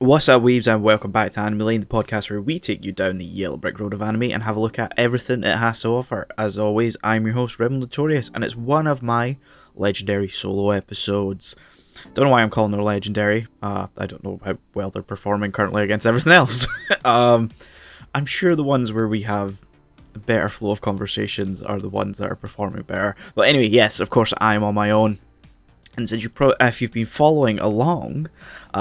What's up, weebs, and welcome back to Anime Lane, the podcast where we take you down the yellow brick road of anime and have a look at everything it has to offer. As always, I'm your host, Notorious, and it's one of my legendary solo episodes. Don't know why I'm calling them legendary. I don't know how well they're performing currently against everything else. I'm sure the ones where we have a better flow of conversations are the ones that are performing better. But anyway, yes, of course, I'm on my own. And since if you've been following along,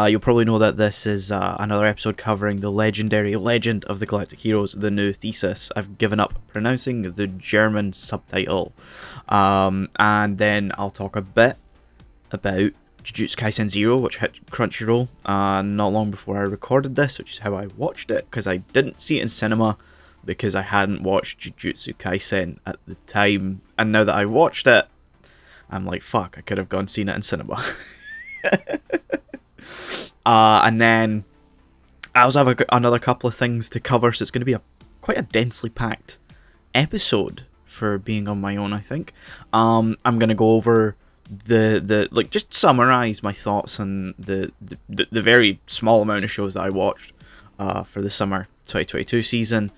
you'll probably know that this is another episode covering the legendary Legend of the Galactic Heroes, the Neue These. I've given up pronouncing the German subtitle. And then I'll talk a bit about Jujutsu Kaisen 0, which hit Crunchyroll not long before I recorded this, which is how I watched it, because I didn't see it in cinema because I hadn't watched Jujutsu Kaisen at the time. And now that I watched it, I'm like, fuck, I could have gone seen it in cinema. And then I also have another couple of things to cover, so it's going to be quite a densely packed episode for being on my own, I think. I'm going to go over just summarize my thoughts on the very small amount of shows that I watched for the summer 2022 season,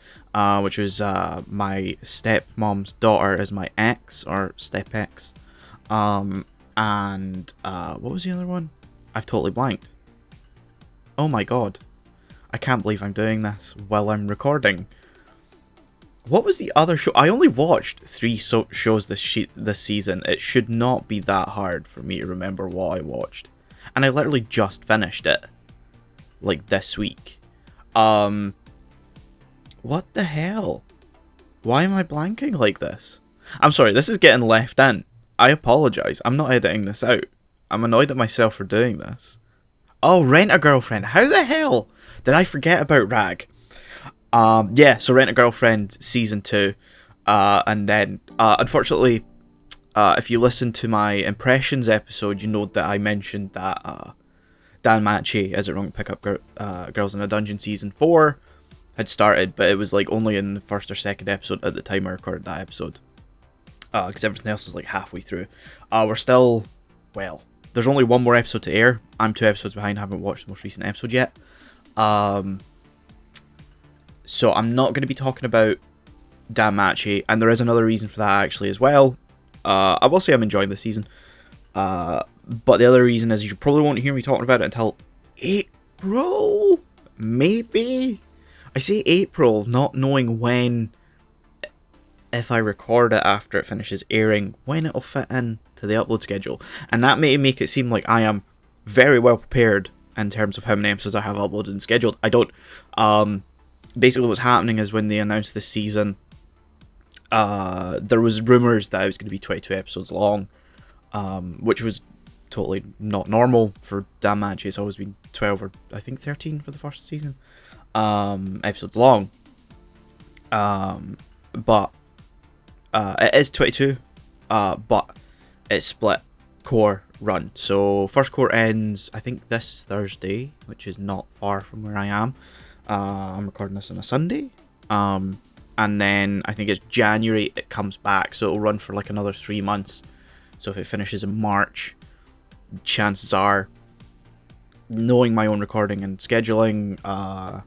which was My Stepmom's Daughter is My Ex, or Step Ex. And what was the other one? I've totally blanked. Oh my god. I can't believe I'm doing this while I'm recording. What was the other show? I only watched 3 shows this season. It should not be that hard for me to remember what I watched. And I literally just finished it. Like, this week. What the hell? Why am I blanking like this? I'm sorry, this is getting left in. I apologise. I'm not editing this out. I'm annoyed at myself for doing this. Oh, Rent a Girlfriend. How the hell did I forget about Rag? Yeah, so Rent a Girlfriend Season 2. And then, unfortunately, if you listen to my Impressions episode, you know that I mentioned that Dan Machi, Is It Wrong to Pick Up Girls in a Dungeon Season 4 had started, but it was like only in the first or second episode at the time I recorded that episode. Because everything else was like halfway through. We're still, well, there's only one more episode to air. I'm 2 episodes behind, I haven't watched the most recent episode yet. So I'm not going to be talking about Dan Machi, and there is another reason for that actually as well. I will say I'm enjoying this season. But the other reason is you probably won't hear me talking about it until April? Maybe? I say April, not knowing when, if I record it after it finishes airing, when it'll fit in to the upload schedule. And that may make it seem like I am very well prepared in terms of how many episodes I have uploaded and scheduled. I don't. Basically what's happening is when they announced this season, there was rumours that it was going to be 22 episodes long, which was totally not normal for Dan Machi. It's always been 12 or I think 13 for the first season episodes long. But it is 22, but it's split core run. So first core ends, I think, this Thursday, which is not far from where I am. I'm recording this on a Sunday. And then I think it's January it comes back, so it'll run for like another 3 months. So if it finishes in March, chances are, knowing my own recording and scheduling, the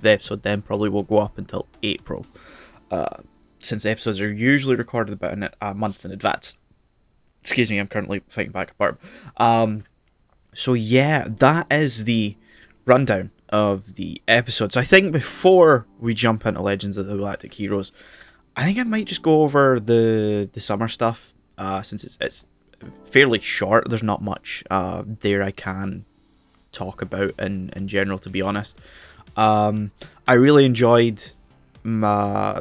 episode then probably will go up until April. Since the episodes are usually recorded about a month in advance. Excuse me, I'm currently fighting back a burp. So yeah, that is the rundown of the episodes. I think before we jump into Legends of the Galactic Heroes, I think I might just go over the summer stuff, since it's fairly short. There's not much there I can talk about in general, to be honest. I really enjoyed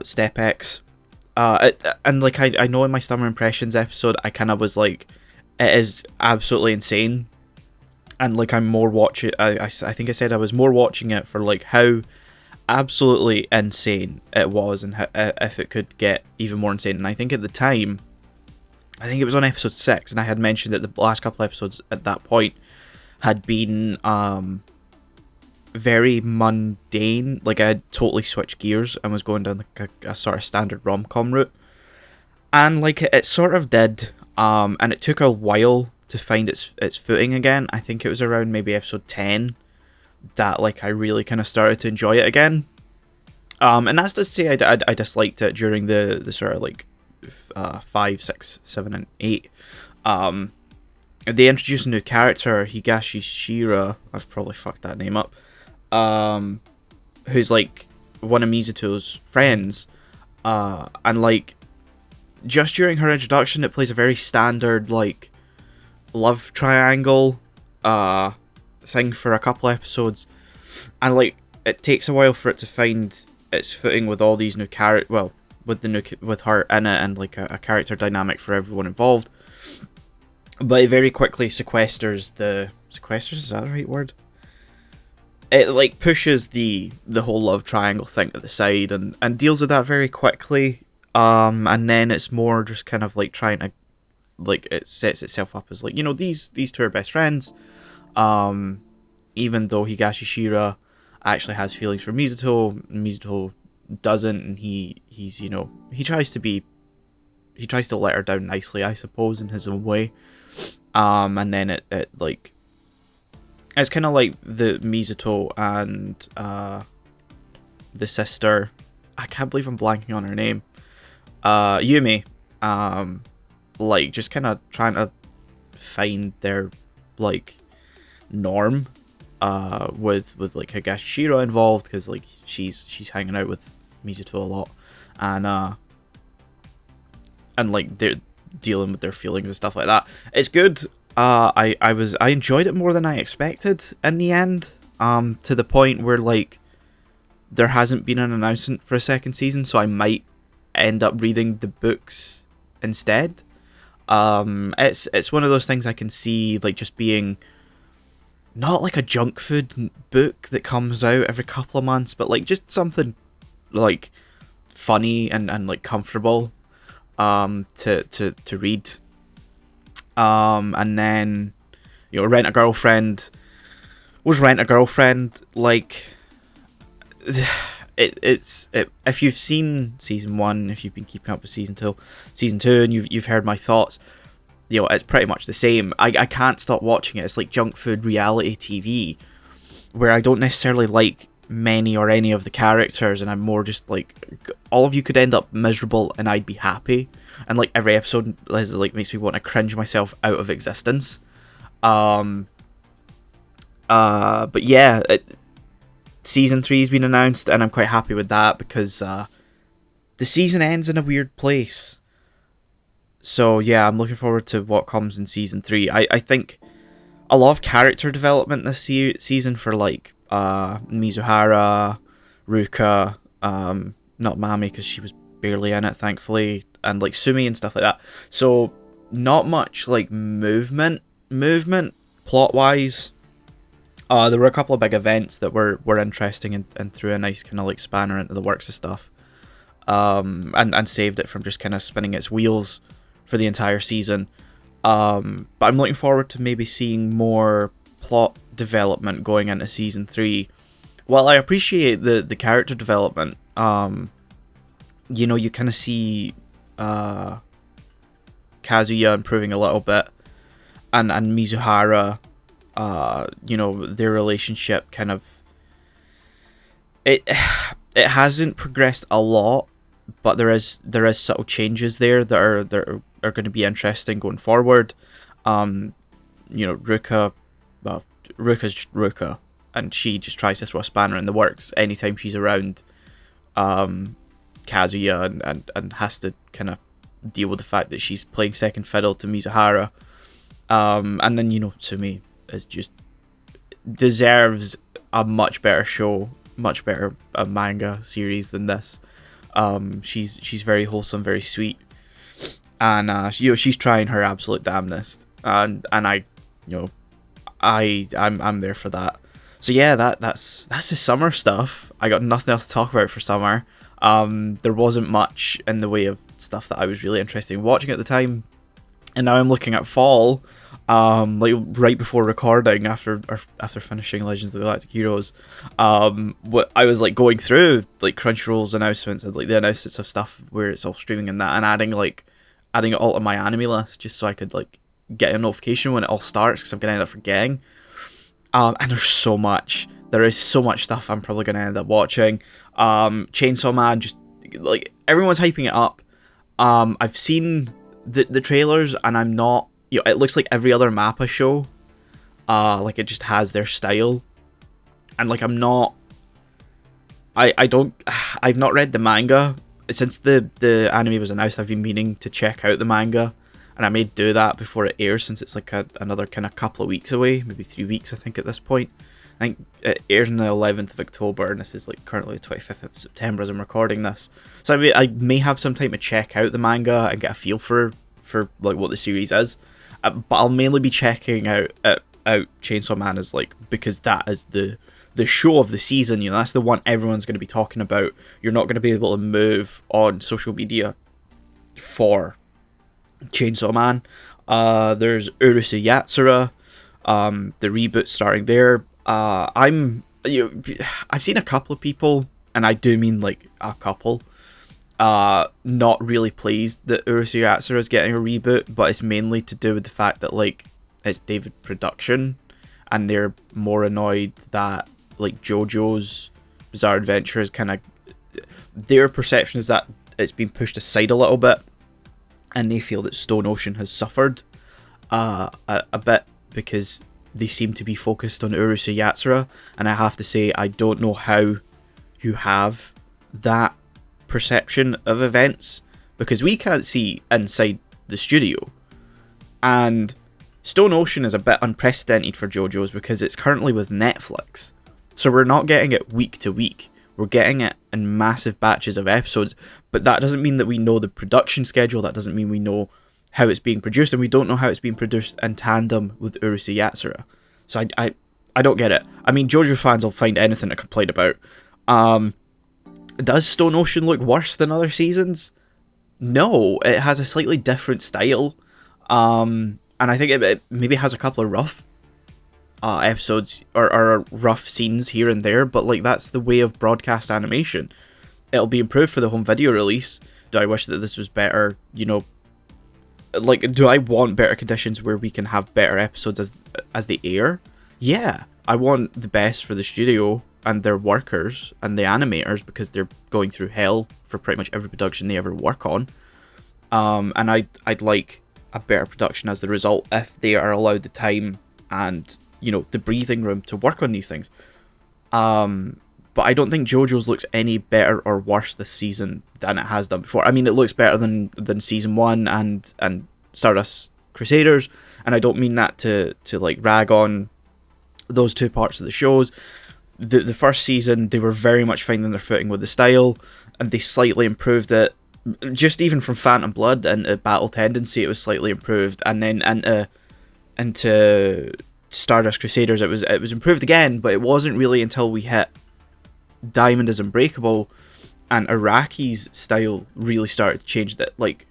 Step X. And like I know in my Summer Impressions episode, I kind of was like, it is absolutely insane, and like I'm more watching. I think I said I was more watching it for like how absolutely insane it was, and how, if it could get even more insane. And I think at the time, I think it was on episode 6, and I had mentioned that the last couple episodes at that point had been very mundane. Like I had totally switched gears and was going down like a sort of standard rom-com route, and like it sort of did, and it took a while to find its footing again. I think it was around maybe episode 10 that like I really kind of started to enjoy it again. And that's to say I disliked it during the sort of like 5, 6, 7, and 8. They introduced a new character, Higashi Shira. I've probably fucked that name up. Who's like one of Mizuto's friends. And like just during her introduction, it plays a very standard like love triangle thing for a couple episodes, and like it takes a while for it to find its footing with all these new with her in it, and like a character dynamic for everyone involved. But it very quickly sequesters, is that the right word? It like pushes the whole love triangle thing to the side, and deals with that very quickly. And then it's more just kind of like trying to, like, it sets itself up as like, you know, these two are best friends. Even though Higashi Shira actually has feelings for Mizuto doesn't, and he's you know, he tries to let her down nicely, I suppose, in his own way. And then it like, it's kind of like the Mizuto and the sister, I can't believe I'm blanking on her name, Yumi, like just kind of trying to find their like norm, with like Higashi Shira involved, because like she's hanging out with Mizuto a lot, and like they're dealing with their feelings and stuff like that. It's good. I enjoyed it more than I expected in the end, to the point where like there hasn't been an announcement for a second season, so I might end up reading the books instead. It's one of those things I can see like just being not like a junk food book that comes out every couple of months, but like just something like funny and like comfortable to read. And then, you know, Rent a Girlfriend was Rent a Girlfriend. Like, it's if you've seen season 1, if you've been keeping up with season 2, and you've heard my thoughts, you know, it's pretty much the same. I can't stop watching it. It's like junk food reality TV, where I don't necessarily like many or any of the characters, and I'm more just like, all of you could end up miserable and I'd be happy. And like every episode is like makes me want to cringe myself out of existence. But yeah, season 3 has been announced, and I'm quite happy with that, because the season ends in a weird place. So yeah, I'm looking forward to what comes in season 3. I think a lot of character development this season for like Mizuhara, Ruka, not Mami because she was barely in it, thankfully, and like Sumi and stuff like that. So not much like movement plot wise. There were a couple of big events that were interesting and threw a nice kind of like spanner into the works of stuff, and saved it from just kind of spinning its wheels for the entire season. But I'm looking forward to maybe seeing more plot development going into season 3. While I appreciate the character development, you know, you kind of see Kazuya improving a little bit, and Mizuhara, you know, their relationship kind of, it hasn't progressed a lot, but there is subtle changes there that are going to be interesting going forward. You know, Ruka's Ruka, and she just tries to throw a spanner in the works anytime she's around Kazuya, and has to kind of deal with the fact that she's playing second fiddle to Mizuhara. And then, you know, Sumi is just deserves a much better show, much better manga series than this. She's very wholesome, very sweet, and you know, she's trying her absolute damnedest, and I, you know, I'm there for that. So yeah, that's the summer stuff. I got nothing else to talk about for summer. There wasn't much in the way of stuff that I was really interested in watching at the time, and now I'm looking at fall. Like right before recording, after finishing Legends of the Galactic Heroes, what I was like going through like Crunchyroll's announcements and like the announcements of stuff where it's all streaming and that, and adding it all to my anime list just so I could like get a notification when it all starts, because I'm gonna end up forgetting. And there's so much. There is so much stuff I'm probably going to end up watching. Chainsaw Man, just like everyone's hyping it up. I've seen the trailers, and I'm not. It looks like every other Mappa show. Like it just has their style, and like I'm not. I've not read the manga since the anime was announced. I've been meaning to check out the manga, and I may do that before it airs, since it's like another kind of couple of weeks away, maybe 3 weeks I think at this point. I think it airs on the 11th of October, and this is like currently the 25th of September as I'm recording this. So I may have some time to check out the manga and get a feel for like what the series is. But I'll mainly be checking out Chainsaw Man as like, because that is the show of the season. That's the one everyone's going to be talking about. You're not going to be able to move on social media for Chainsaw Man. There's Urusei Yatsura, the reboot starting there. I've seen a couple of people, and I do mean like a couple, not really pleased that Urusei Yatsura is getting a reboot, but it's mainly to do with the fact that like it's David production, and they're more annoyed that like JoJo's Bizarre Adventure is kind of, their perception is that it's been pushed aside a little bit, and they feel that Stone Ocean has suffered a bit because they seem to be focused on Urusei Yatsura, and I have to say I don't know how you have that perception of events, because we can't see inside the studio, and Stone Ocean is a bit unprecedented for JoJo's because it's currently with Netflix, so we're not getting it week to week, we're getting it in massive batches of episodes, but that doesn't mean that we know the production schedule, that doesn't mean we know how it's being produced, and we don't know how it's being produced in tandem with Urusei Yatsura. So I don't get it. I mean, JoJo fans will find anything to complain about. Does Stone Ocean look worse than other seasons? No, it has a slightly different style. And I think it maybe has a couple of rough episodes or rough scenes here and there, but like that's the way of broadcast animation. It'll be improved for the home video release. Do I wish that this was better? Like, do I want better conditions where we can have better episodes as they air? Yeah, I want the best for the studio and their workers and the animators, because they're going through hell for pretty much every production they ever work on. And I'd like a better production as the result if they are allowed the time and the breathing room to work on these things. But I don't think JoJo's looks any better or worse this season than it has done before. I mean, it looks better than season 1 and Stardust Crusaders, and I don't mean that to like rag on those two parts of the shows. The first season, they were very much finding their footing with the style, and they slightly improved it. Just even from Phantom Blood and Battle Tendency, it was slightly improved, and then into Stardust Crusaders, it was improved again, but it wasn't really until we hit Diamond is Unbreakable and Iraqi's style really started to change, that like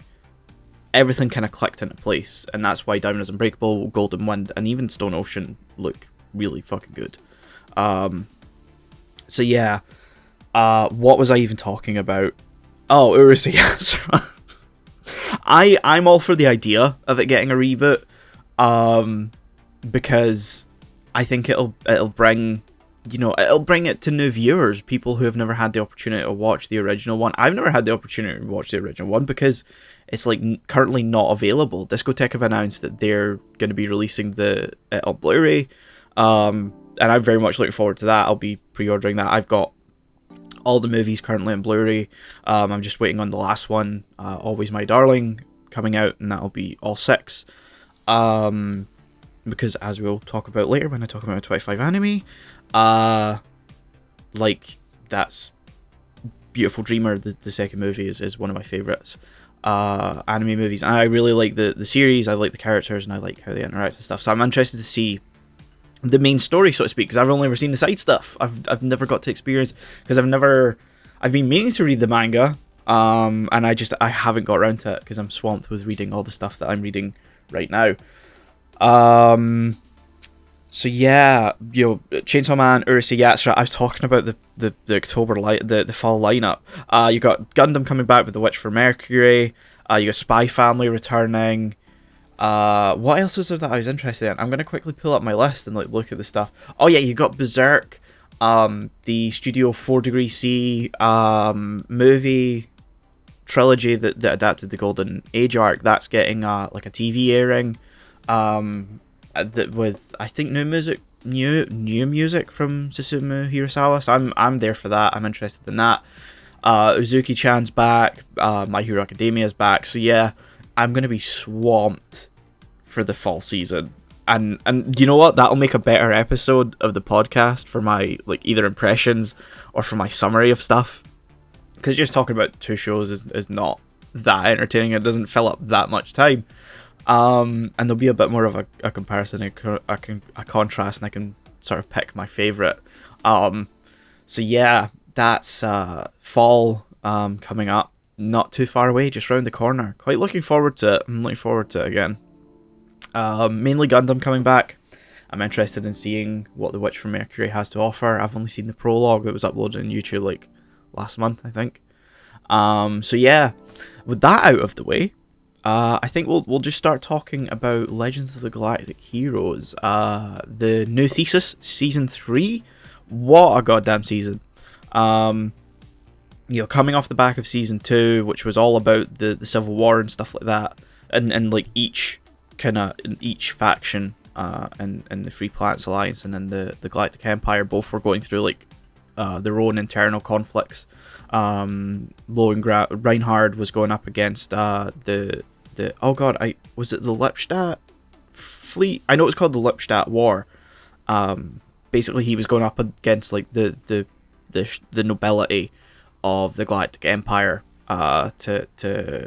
everything kind of clicked into place, and that's why Diamond is Unbreakable, Golden Wind, and even Stone Ocean look really fucking good. So yeah, what was I even talking about? Oh, Urusei Yatsura. I'm all for the idea of it getting a reboot, because I think it'll bring it to new viewers, people who have never had the opportunity to watch the original one. I've never had the opportunity to watch the original one because it's like currently not available. Discotek have announced that they're going to be releasing it on Blu-ray, and I'm very much looking forward to that. I'll be pre-ordering that. I've got all the movies currently on Blu-ray. I'm just waiting on the last one, Always My Darling, coming out, and that'll be all 6. Because as we'll talk about later when I talk about 25 anime, like that's Beautiful Dreamer, the second movie is one of my favorites anime movies, and I really like the series. I like the characters, and I like how they interact and stuff, so I'm interested to see the main story, so to speak, because I've only ever seen the side stuff. I've never got to experience, because I've been meaning to read the manga, and I haven't got around to it because I'm swamped with reading all the stuff that I'm reading right now. So yeah, Chainsaw Man, Urusei Yatsura. I was talking about the October the fall lineup. You got Gundam coming back with The Witch for Mercury. You got Spy Family returning. What else was there that I was interested in? I'm gonna quickly pull up my list and like look at the stuff. Oh yeah, you got Berserk. The Studio 4 Degree C movie trilogy that adapted the Golden Age arc, that's getting like a TV airing, with I think new music from Susumu Hirasawa. So I'm there for that. I'm interested in that. Uzuki-chan's back. My Hero Academia's back. So yeah, I'm gonna be swamped for the fall season. And you know what? That'll make a better episode of the podcast for my like either impressions or for my summary of stuff. Because just talking about two shows is not that entertaining. It doesn't fill up that much time. And there'll be a bit more of a comparison, a contrast, and I can sort of pick my favourite. So yeah, that's fall coming up. Not too far away, just round the corner. Quite looking forward to it. I'm looking forward to it again. Mainly Gundam coming back. I'm interested in seeing what The Witch from Mercury has to offer. I've only seen the prologue that was uploaded on YouTube like last month, I think. So yeah, with that out of the way, I think we'll just start talking about Legends of the Galactic Heroes. The Neue These season 3. What a goddamn season! Coming off the back of season 2, which was all about the Civil War and stuff like that, and like each faction and the Free Planets Alliance and then the Galactic Empire both were going through like their own internal conflicts. Reinhard was going up against the was it the Lippstadt fleet? I know it's called the Lippstadt War. Basically, he was going up against like the nobility of the Galactic Empire to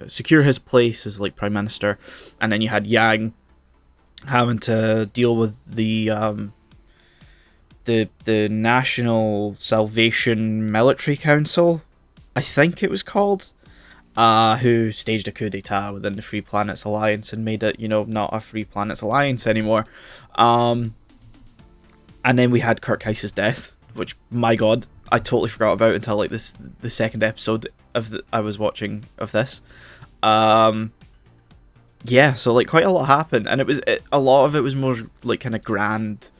secure his place as like prime minister, and then you had Yang having to deal with the National Salvation Military Council, I think it was called, who staged a coup d'etat within the Free Planets Alliance and made it, not a Free Planets Alliance anymore. And then we had Kurt Keiss's death, which, my god, I totally forgot about until like the second episode I was watching of this. Yeah, so like quite a lot happened, and a lot of it was more like kind of grand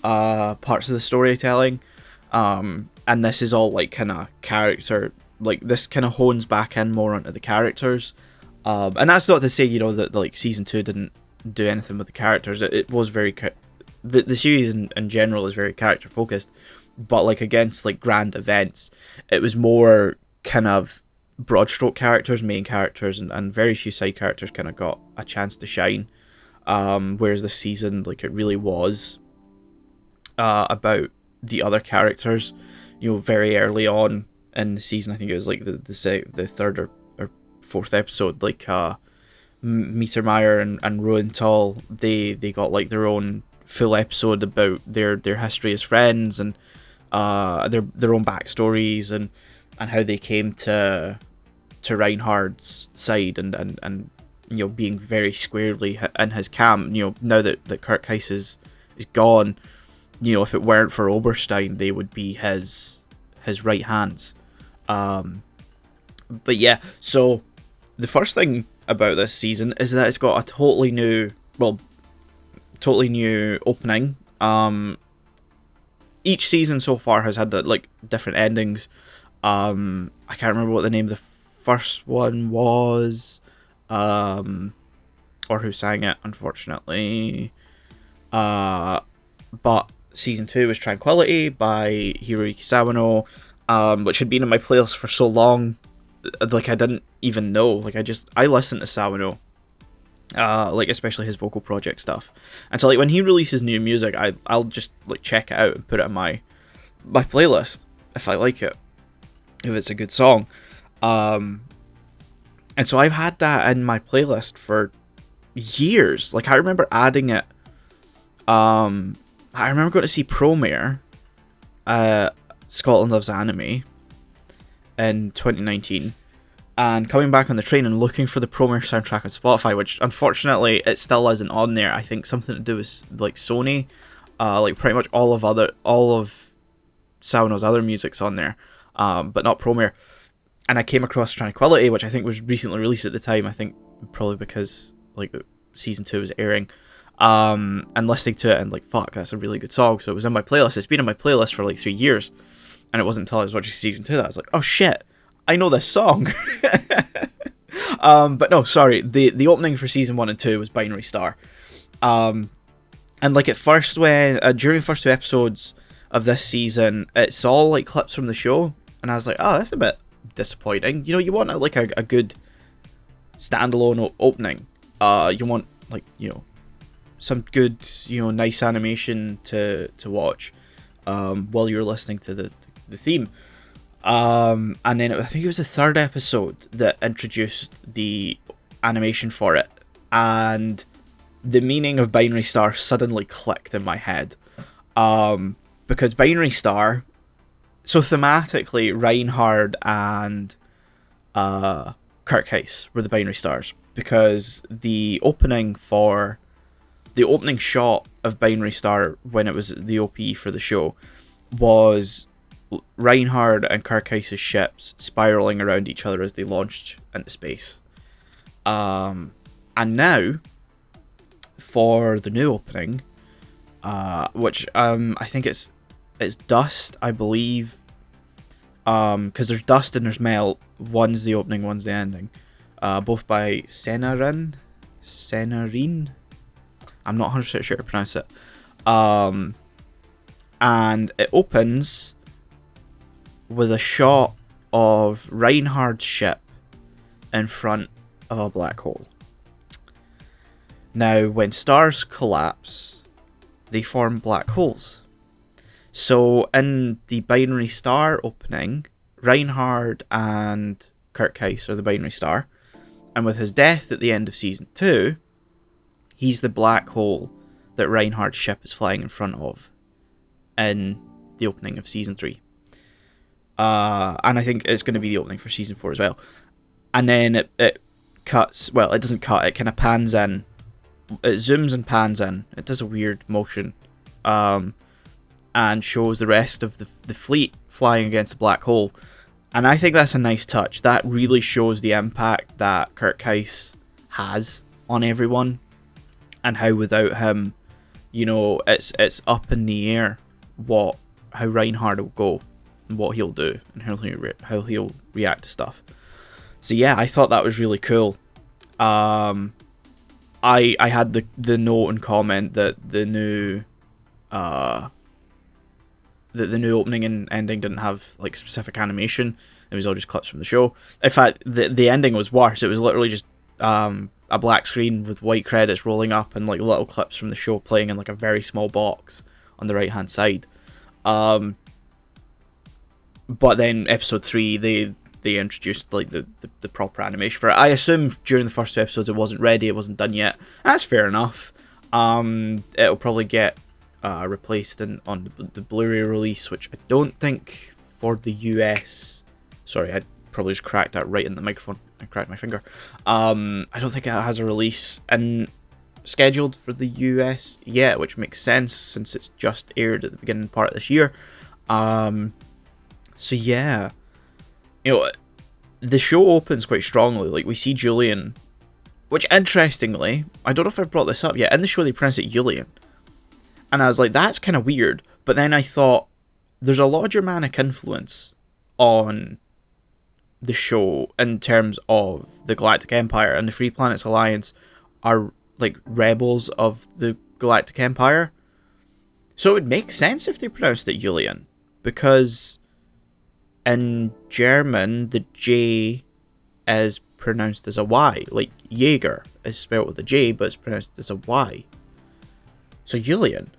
parts of the storytelling, and this is all like kind of character, like this kind of hones back in more onto the characters, and that's not to say that like season 2 didn't do anything with the characters. It was very the series in general is very character focused, but like against like grand events, it was more kind of broad stroke characters, main characters, and very few side characters kind of got a chance to shine, whereas this season, like, it really was about the other characters. Very early on in the season, I think it was like the third or fourth episode, like Mittermeier and Roenthal, they got like their own full episode about their history as friends, and their own backstories, and how they came to Reinhard's side, and being very squarely in his camp. Now that Kurt Keiss is gone, if it weren't for Oberstein, they would be his right hands. But yeah, so the first thing about this season is that it's got a totally new opening. Each season so far has had like different endings. I can't remember what the name of the first one was, or who sang it, unfortunately. But season 2 was Tranquility by Hiroyuki Sawano, which had been in my playlist for so long, like I didn't even know. Like I listened to Sawano, like especially his vocal project stuff, and so like when he releases new music, I'll just like check it out and put it in my playlist if I like it, if it's a good song. And so I've had that in my playlist for years. Like I remember adding it. I remember going to see Promare, Scotland Loves Anime, in 2019, and coming back on the train and looking for the Promare soundtrack on Spotify, which unfortunately it still isn't on there. I think something to do with like Sony, like pretty much all of Sawano's other music's on there, but not Promare. And I came across Tranquility, which I think was recently released at the time. I think probably because like season 2 was airing. and listening to it and like, fuck, that's a really good song. So it was in my playlist. It's been in my playlist for like 3 years, and it wasn't until I was watching season 2 that I was like, oh shit, I know this song. But no, sorry, the opening for season 1 and 2 was Binary Star. And like at first, when during the first 2 episodes of this season, it's all like clips from the show, and I was like, oh, that's a bit disappointing. You know, you want like a good standalone opening. You want like, you know, some good, you know, nice animation to watch while you're listening to the theme. And then I think it was the 3rd episode that introduced the animation for it, and the meaning of Binary Star suddenly clicked in my head. Because Binary Star, so thematically, Reinhard and Kirk Heiss were the Binary Stars, because the opening shot of Binary Star when it was the OP for the show was Reinhard and Kirk Heiss's ships spiraling around each other as they launched into space. And now, for the new opening, which I think it's Dust, I believe, because there's Dust and there's Melt. One's the opening, one's the ending. Both by Senarin. I'm not 100% sure how to pronounce it. And it opens with a shot of Reinhard's ship in front of a black hole. Now, when stars collapse, they form black holes. So, in the Binary Star opening, Reinhard and Kirk Heiss are the Binary Star, and with his death at the end of Season 2, he's the black hole that Reinhard's ship is flying in front of in the opening of Season 3. And I think it's going to be the opening for Season 4 as well. And then it cuts, well, it doesn't cut, it kind of pans in. It zooms and pans in. It does a weird motion. And shows the rest of the fleet flying against the black hole. And I think that's a nice touch. That really shows the impact that Kirk Heiss has on everyone, and how without him, you know, it's up in the air how Reinhard will go, and what he'll do, and how he'll react to stuff. So yeah, I thought that was really cool. I had the note and comment that the new opening and ending didn't have like specific animation. It was all just clips from the show. In fact, the ending was worse. It was literally just a black screen with white credits rolling up and like little clips from the show playing in like a very small box on the right hand side. But then episode 3 they introduced like the proper animation for it. I assume during the first 2 episodes it wasn't ready, it wasn't done yet. That's fair enough. It'll probably get replaced on the Blu-ray release, which I don't think for the US. Sorry, I probably just cracked that right in the microphone. I cracked my finger. I don't think it has a release scheduled for the US yet, which makes sense since it's just aired at the beginning part of this year. So yeah, you know, the show opens quite strongly. Like, we see Julian, which interestingly, I don't know if I've brought this up yet. In the show they pronounce it Julian. And I was like, that's kind of weird. But then I thought, there's a lot of Germanic influence on the show in terms of the Galactic Empire, and the Free Planets Alliance are like rebels of the Galactic Empire. So it would make sense if they pronounced it Julian, because in German, the J is pronounced as a Y. Like, Jaeger is spelled with a J, but it's pronounced as a Y. So Julian.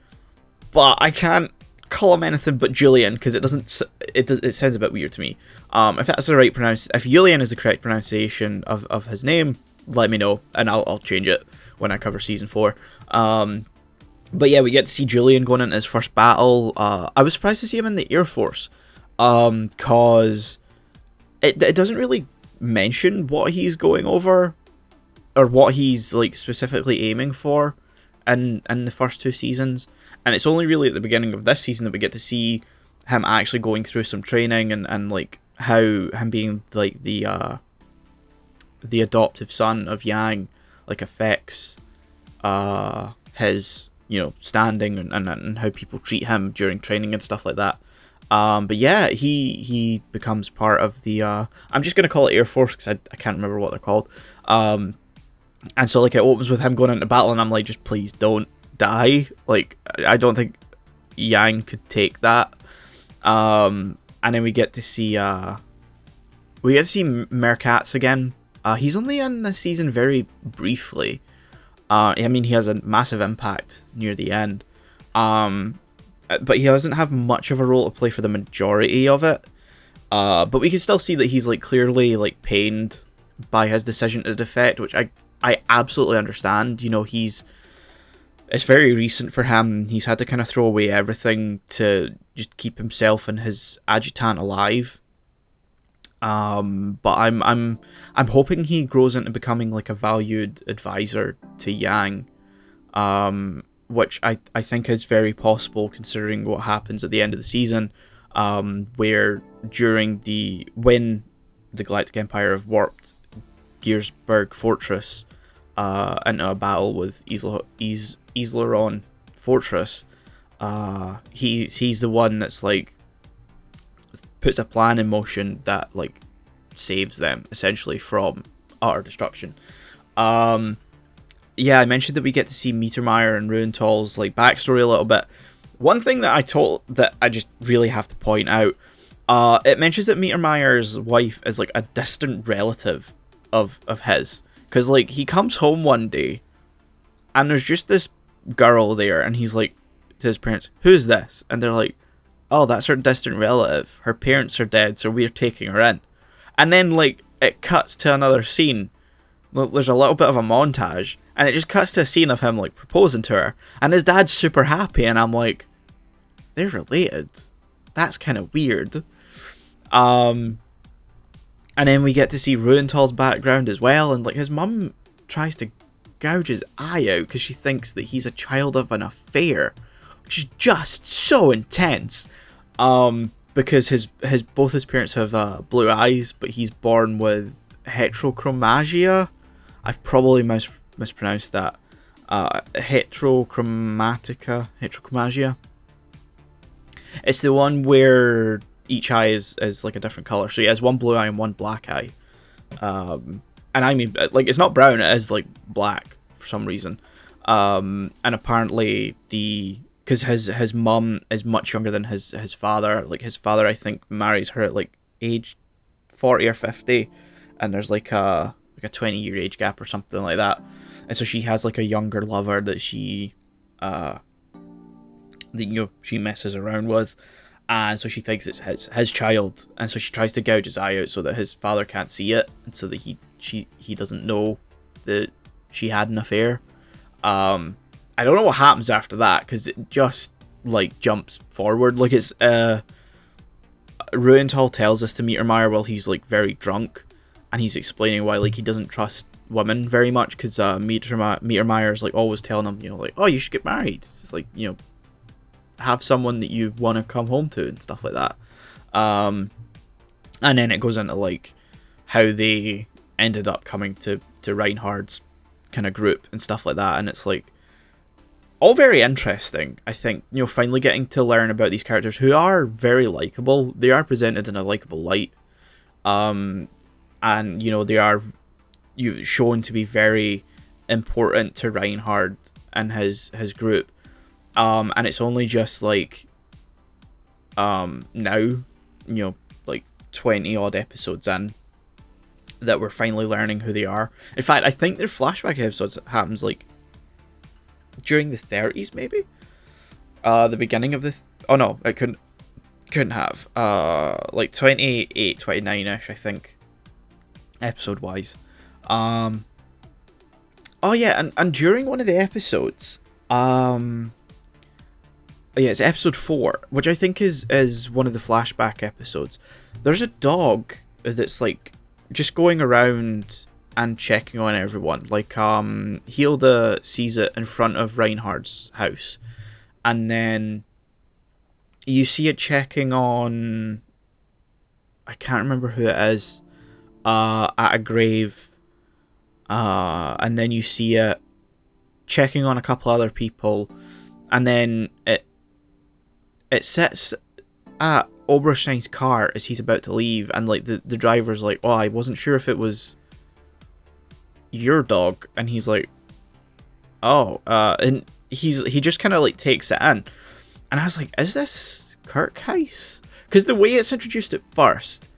But I can't call him anything but Julian, because it sounds a bit weird to me. If that's the right if Julian is the correct pronunciation of his name, let me know, and I'll change it when I cover season 4. But yeah, we get to see Julian going into his first battle. I was surprised to see him in the Air Force, cause it doesn't really mention what he's going over, or what he's like specifically aiming for in the first 2 seasons. And it's only really at the beginning of this season that we get to see him actually going through some training, and like how him being like the adoptive son of Yang like affects his, standing and how people treat him during training and stuff like that. But yeah, he becomes part of the I'm just gonna call it Air Force because I can't remember what they're called. And so like it opens with him going into battle, and I'm like, just please don't die. Like I don't think Yang could take that. And then we get to see Merkatz again. He's only in the season very briefly. I mean, he has a massive impact near the end. But he doesn't have much of a role to play for the majority of it. But we can still see that he's like clearly like pained by his decision to defect, which I absolutely understand. It's very recent for him. He's had to kind of throw away everything to just keep himself and his adjutant alive. But I'm hoping he grows into becoming like a valued advisor to Yang, which I think is very possible considering what happens at the end of the season, where when the Galactic Empire have warped Gearsburg Fortress into a battle with Isleron Fortress. He's the one that's like puts a plan in motion that like saves them essentially from utter destruction. Yeah, I mentioned that we get to see Mittermeier and Ruenthal's like backstory a little bit. One thing that I just really have to point out, it mentions that Mittermeier's wife is like a distant relative of his, because like he comes home one day and there's just this girl there, and he's like to his parents, "Who's this?" And they're like, "Oh, that's her distant relative. Her parents are dead, so we're taking her in." And then like it cuts to another scene. There's a little bit of a montage, and it just cuts to a scene of him like proposing to her, and his dad's super happy, and I'm like, they're related. That's kind of weird. And then we get to see Ruenthal's background as well, and like his mum tries to gouge his eye out because she thinks that he's a child of an affair, which is just so intense. Because both his parents have blue eyes, but he's born with heterochromasia. I've probably mispronounced that. Heterochromasia. It's the one where each eye is like a different color. So he has one blue eye and one black eye. And I mean, like, it's not brown, it is like black for some reason. And apparently because his mum is much younger than his father. Like his father, I think, marries her at like age 40 or 50, and there's like a 20-year age gap or something like that. And so she has like a younger lover that she she messes around with, and so she thinks it's his child, and so she tries to gouge his eye out so that his father can't see it, and so that he doesn't know that she had an affair. I don't know what happens after that, because it just like jumps forward. Like it's Ruenthal tells us to Mittermeier while he's like very drunk, and he's explaining why like he doesn't trust women very much, because Mittermeier's like always telling him, like, oh, you should get married. It's like, have someone that you want to come home to and stuff like that. And then it goes into like how they ended up coming to Reinhardt's kind of group and stuff like that, and it's like all very interesting. I think, finally getting to learn about these characters who are very likable. They are presented in a likable light, and they are shown to be very important to Reinhardt and his group. And it's only just like now, like 20 odd episodes in, that we're finally learning who they are. In fact, I think their flashback episodes happens like during the 30s, maybe. The beginning of the oh no, it couldn't have. Like 28, 29ish, I think, episode wise. Oh yeah, and during one of the episodes, yeah, it's episode 4, which I think is one of the flashback episodes. There's a dog that's like just going around and checking on everyone. Like Hilda sees it in front of Reinhardt's house, and then you see it checking on, I can't remember who it is, at a grave, and then you see it checking on a couple other people, and then it sits at Oberstein's car as he's about to leave, and like the driver's like, "Oh, I wasn't sure if it was your dog," and he's like, "Oh," and he just kind of like takes it in, and I was like, "Is this Kirk Heiss?" Because the way it's introduced at first,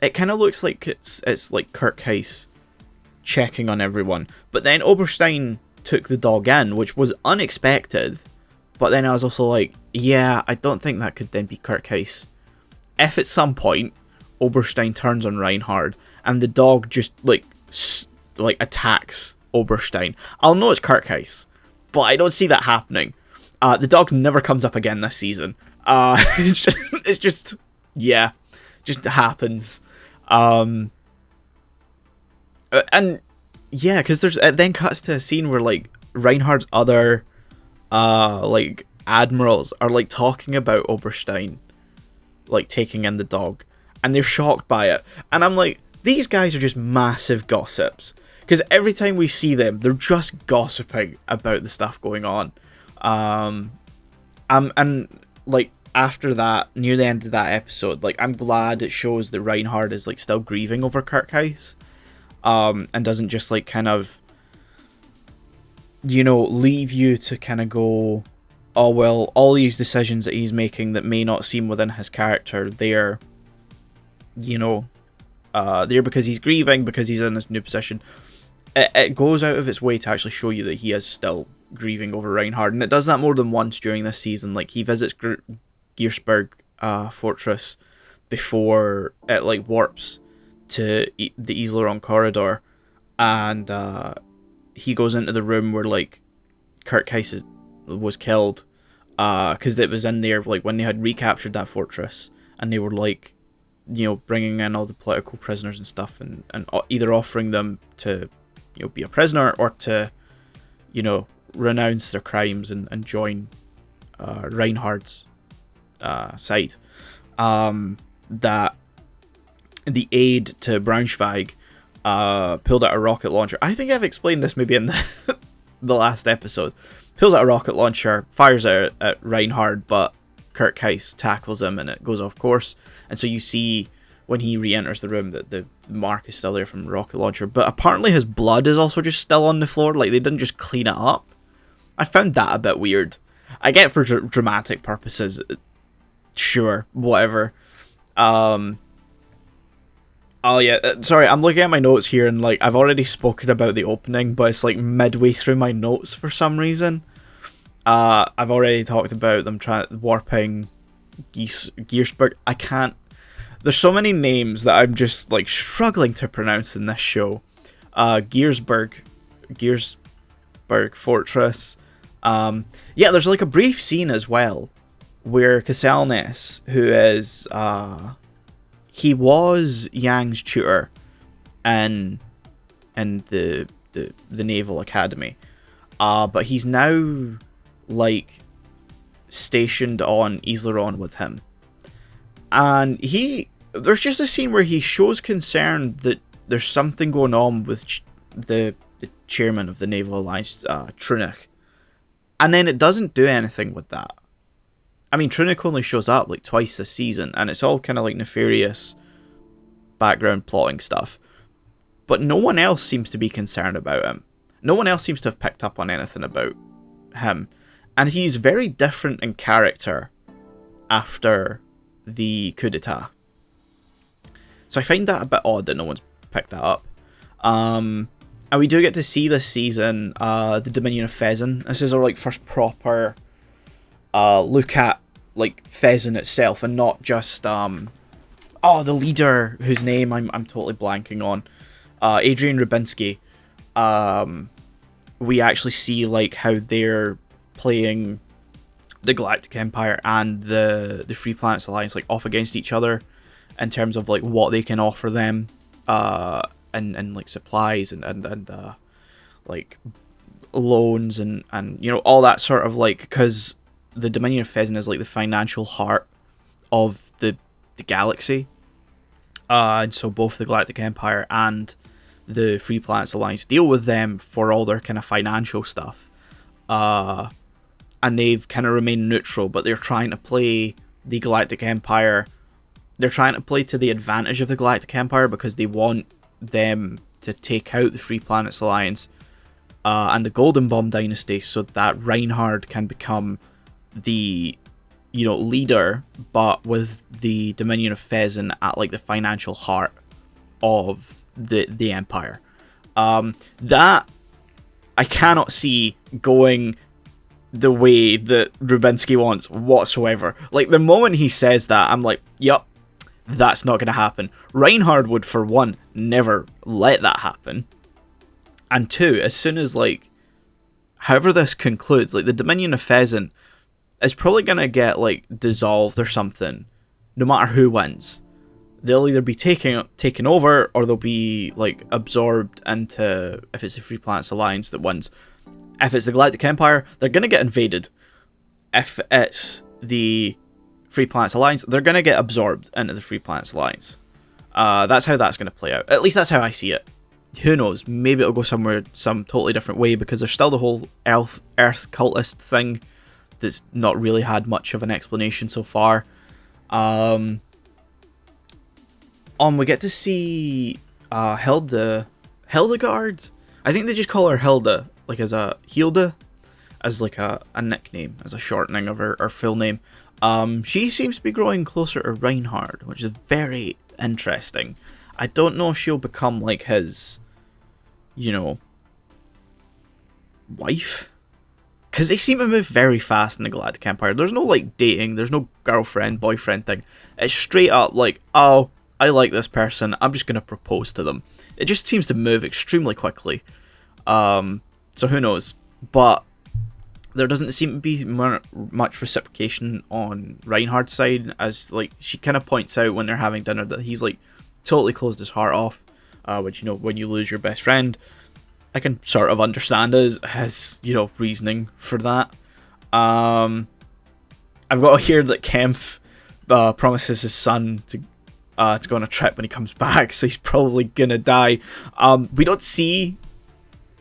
it kind of looks like it's like Kirk Heiss checking on everyone, but then Oberstein took the dog in, which was unexpected. But then I was also like, yeah, I don't think that could then be Kirk Heiss. If at some point Oberstein turns on Reinhard and the dog just like attacks Oberstein, I'll know it's Kirk Heiss, but I don't see that happening. The dog never comes up again this season. It's just yeah, just happens. And yeah, because it then cuts to a scene where like Reinhard's other like admirals are like talking about Oberstein like taking in the dog, and they're shocked by it, and I'm like, these guys are just massive gossips, because every time we see them they're just gossiping about the stuff going on. And like after that, near the end of that episode, like I'm glad it shows that Reinhard is like still grieving over Kirk Heiss, and doesn't just like kind of, you know, leave you to kind of go, oh well, all these decisions that he's making that may not seem within his character, they're, you know, they're because he's grieving, because he's in this new position. It goes out of its way to actually show you that he is still grieving over Reinhard, and it does that more than once during this season. Like he visits Gearsburg Fortress before it like warps to the Isleron corridor, and he goes into the room where like Kirk Heiss was killed, because it was in there like when they had recaptured that fortress, and they were like, you know, bringing in all the political prisoners and stuff, and either offering them to, you know, be a prisoner, or to, you know, renounce their crimes and join Reinhard's side. That the aide to Braunschweig pulled out a rocket launcher. I think I've explained this maybe in the last episode. Pulls out a rocket launcher, fires it at Reinhard, but Kirk Heiss tackles him and it goes off course. And so you see when he re-enters the room that the mark is still there from the rocket launcher. But apparently his blood is also just still on the floor. Like they didn't just clean it up. I found that a bit weird. I get for dramatic purposes. Sure, whatever. Oh yeah, sorry, I'm looking at my notes here, and like I've already spoken about the opening, but it's like midway through my notes for some reason. I've already talked about them warping Gearsburg. I can't. There's so many names that I'm just like struggling to pronounce in this show. Gearsburg Fortress. Yeah, there's like a brief scene as well where Caselness, who is he was Yang's tutor in the Naval Academy, but he's now like stationed on Isleron with him, and there's just a scene where he shows concern that there's something going on with the chairman of the Naval Alliance, Trunick, and then it doesn't do anything with that. I mean, Trunick only shows up like twice this season, and it's all kind of like nefarious background plotting stuff. But no one else seems to be concerned about him. No one else seems to have picked up on anything about him. And he's very different in character after the coup d'etat. So I find that a bit odd that no one's picked that up. And we do get to see this season the Dominion of Fezzen. This is our like first proper look at like Fezzen itself, and not just the leader whose name I'm totally blanking on, Adrian Rubinsky. We actually see like how they're playing the Galactic Empire and the Free Planets Alliance like off against each other in terms of like what they can offer them, and like supplies and like loans and you know, all that sort of like, because the Dominion of Fezzen is like the financial heart of the galaxy, and so both the Galactic Empire and the Free Planets Alliance deal with them for all their kind of financial stuff. and they've kind of remained neutral, but they're trying to play the Galactic Empire. They're trying to play to the advantage of the Galactic Empire because they want them to take out the Free Planets Alliance and the Golden Bomb Dynasty, so that Reinhard can become the leader, but with the Dominion of Phezin at like the financial heart of the Empire. That I cannot see going the way that Rubinsky wants whatsoever. Like, the moment he says that, I'm like, yup, that's not going to happen. Reinhard would, for one, never let that happen. And two, as soon as, like, however this concludes, like, the Dominion of Phezin is probably going to get, like, dissolved or something, no matter who wins. They'll either be taken over, or they'll be, like, absorbed into, if it's the Free Planets Alliance that wins. If it's the Galactic Empire, they're going to get invaded. If it's the Free Planets Alliance, they're going to get absorbed into the Free Planets Alliance. That's how that's going to play out. At least that's how I see it. Who knows? Maybe it'll go some totally different way, because there's still the whole Earth cultist thing that's not really had much of an explanation so far. We get to see Hildegard. I think they just call her Hilda, like as a Hilda, as like a nickname, as a shortening of her full name. She seems to be growing closer to Reinhard, which is very interesting. I don't know if she'll become like his, wife. Because they seem to move very fast in the Galactic Empire. There's no like dating, there's no girlfriend, boyfriend thing. It's straight up like, oh, I like this person, I'm just going to propose to them. It just seems to move extremely quickly. So who knows? But there doesn't seem to be much reciprocation on Reinhardt's side, as like she kind of points out when they're having dinner that he's like totally closed his heart off, which, when you lose your best friend, I can sort of understand his reasoning for that. I've got to hear that Kempf promises his son to go on a trip when he comes back, so he's probably gonna die. We don't see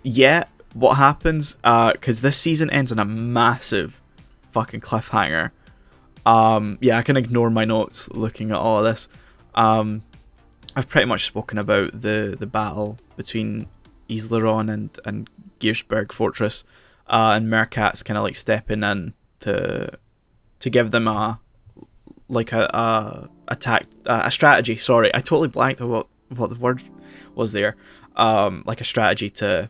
yet what happens, because this season ends on a massive fucking cliffhanger. I can ignore my notes looking at all of this. I've pretty much spoken about the battle between Isleron and Gearsburg Fortress, and Mercat's kind of like stepping in to give them a strategy. Sorry, I totally blanked on what the word was there. Like a strategy to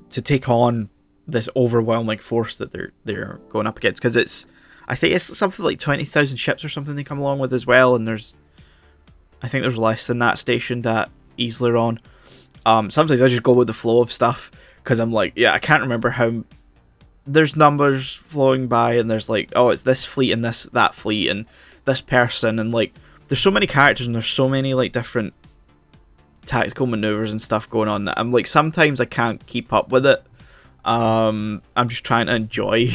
take on this overwhelming force that they're going up against, because I think it's something like 20,000 ships or something they come along with as well, and I think there's less than that stationed at Isleron. Sometimes I just go with the flow of stuff, because I'm like, I can't remember how. There's numbers flowing by, and there's like, oh, it's this fleet and that fleet and this person, and like there's so many characters and there's so many like different tactical maneuvers and stuff going on that I'm like, sometimes I can't keep up with it. I'm just trying to enjoy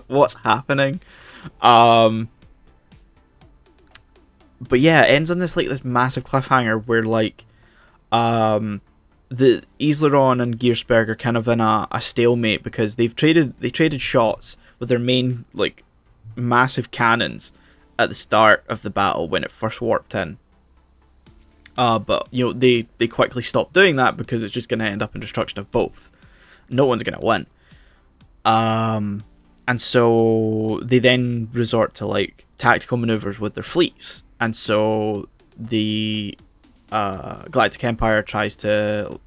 what's happening. But yeah, it ends on this massive cliffhanger where like the Isleron and Gearsburg are kind of in a stalemate, because they traded shots with their main like massive cannons at the start of the battle when it first warped in. But they quickly stopped doing that, because it's just going to end up in destruction of both. No one's going to win. And so they then resort to like tactical maneuvers with their fleets. And so the Galactic Empire tries to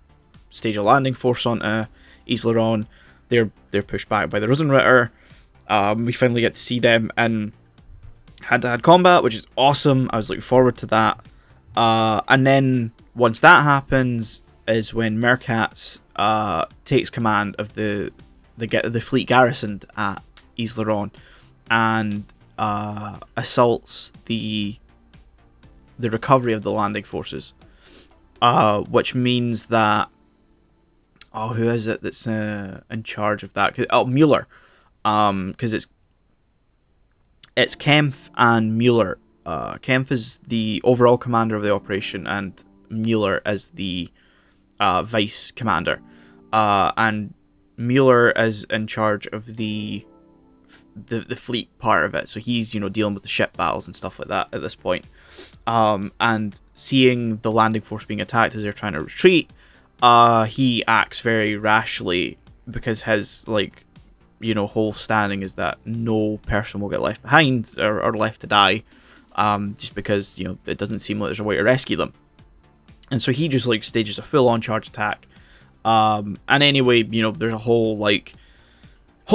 stage a landing force onto Isleron. They're pushed back by the Rosenritter. We finally get to see them in hand-to-hand combat, which is awesome. I was looking forward to that. And then once that happens is when Mercat's takes command of the fleet garrisoned at Isleron and assaults the recovery of the landing forces, which means that who is it that's in charge of that? Mueller, because it's Kempf and Mueller. Kempf is the overall commander of the operation, and Mueller is the vice commander. And Mueller is in charge of the fleet part of it, so he's, you know, dealing with the ship battles and stuff like that at this point. And seeing the landing force being attacked as they're trying to retreat, he acts very rashly because his, like, you know, whole standing is that no person will get left behind or left to die, just because, you know, it doesn't seem like there's a way to rescue them. And so he just, like, stages a full-on charge attack. And anyway, you know, there's a whole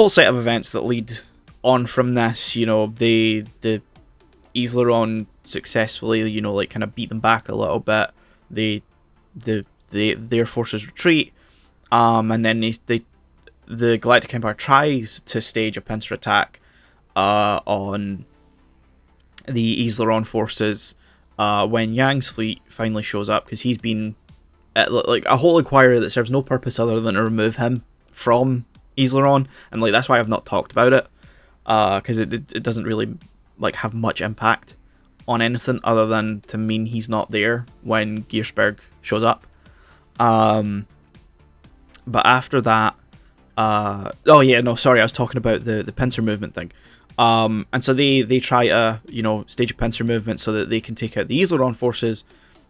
set of events that lead on from this. You know, the Isleron successfully, you know, like, kind of beat them back a little bit. Their forces retreat, and then the Galactic Empire tries to stage a pincer attack on the Isleron forces when Yang's fleet finally shows up, because he's been like a whole inquiry that serves no purpose other than to remove him from Isleron, and like that's why I've not talked about it, because it doesn't really like have much impact on anything other than to mean he's not there when Gearsberg shows up. But after that, I was talking about the pincer movement thing. And so they try to, you know, stage a pincer movement so that they can take out the Isleron forces,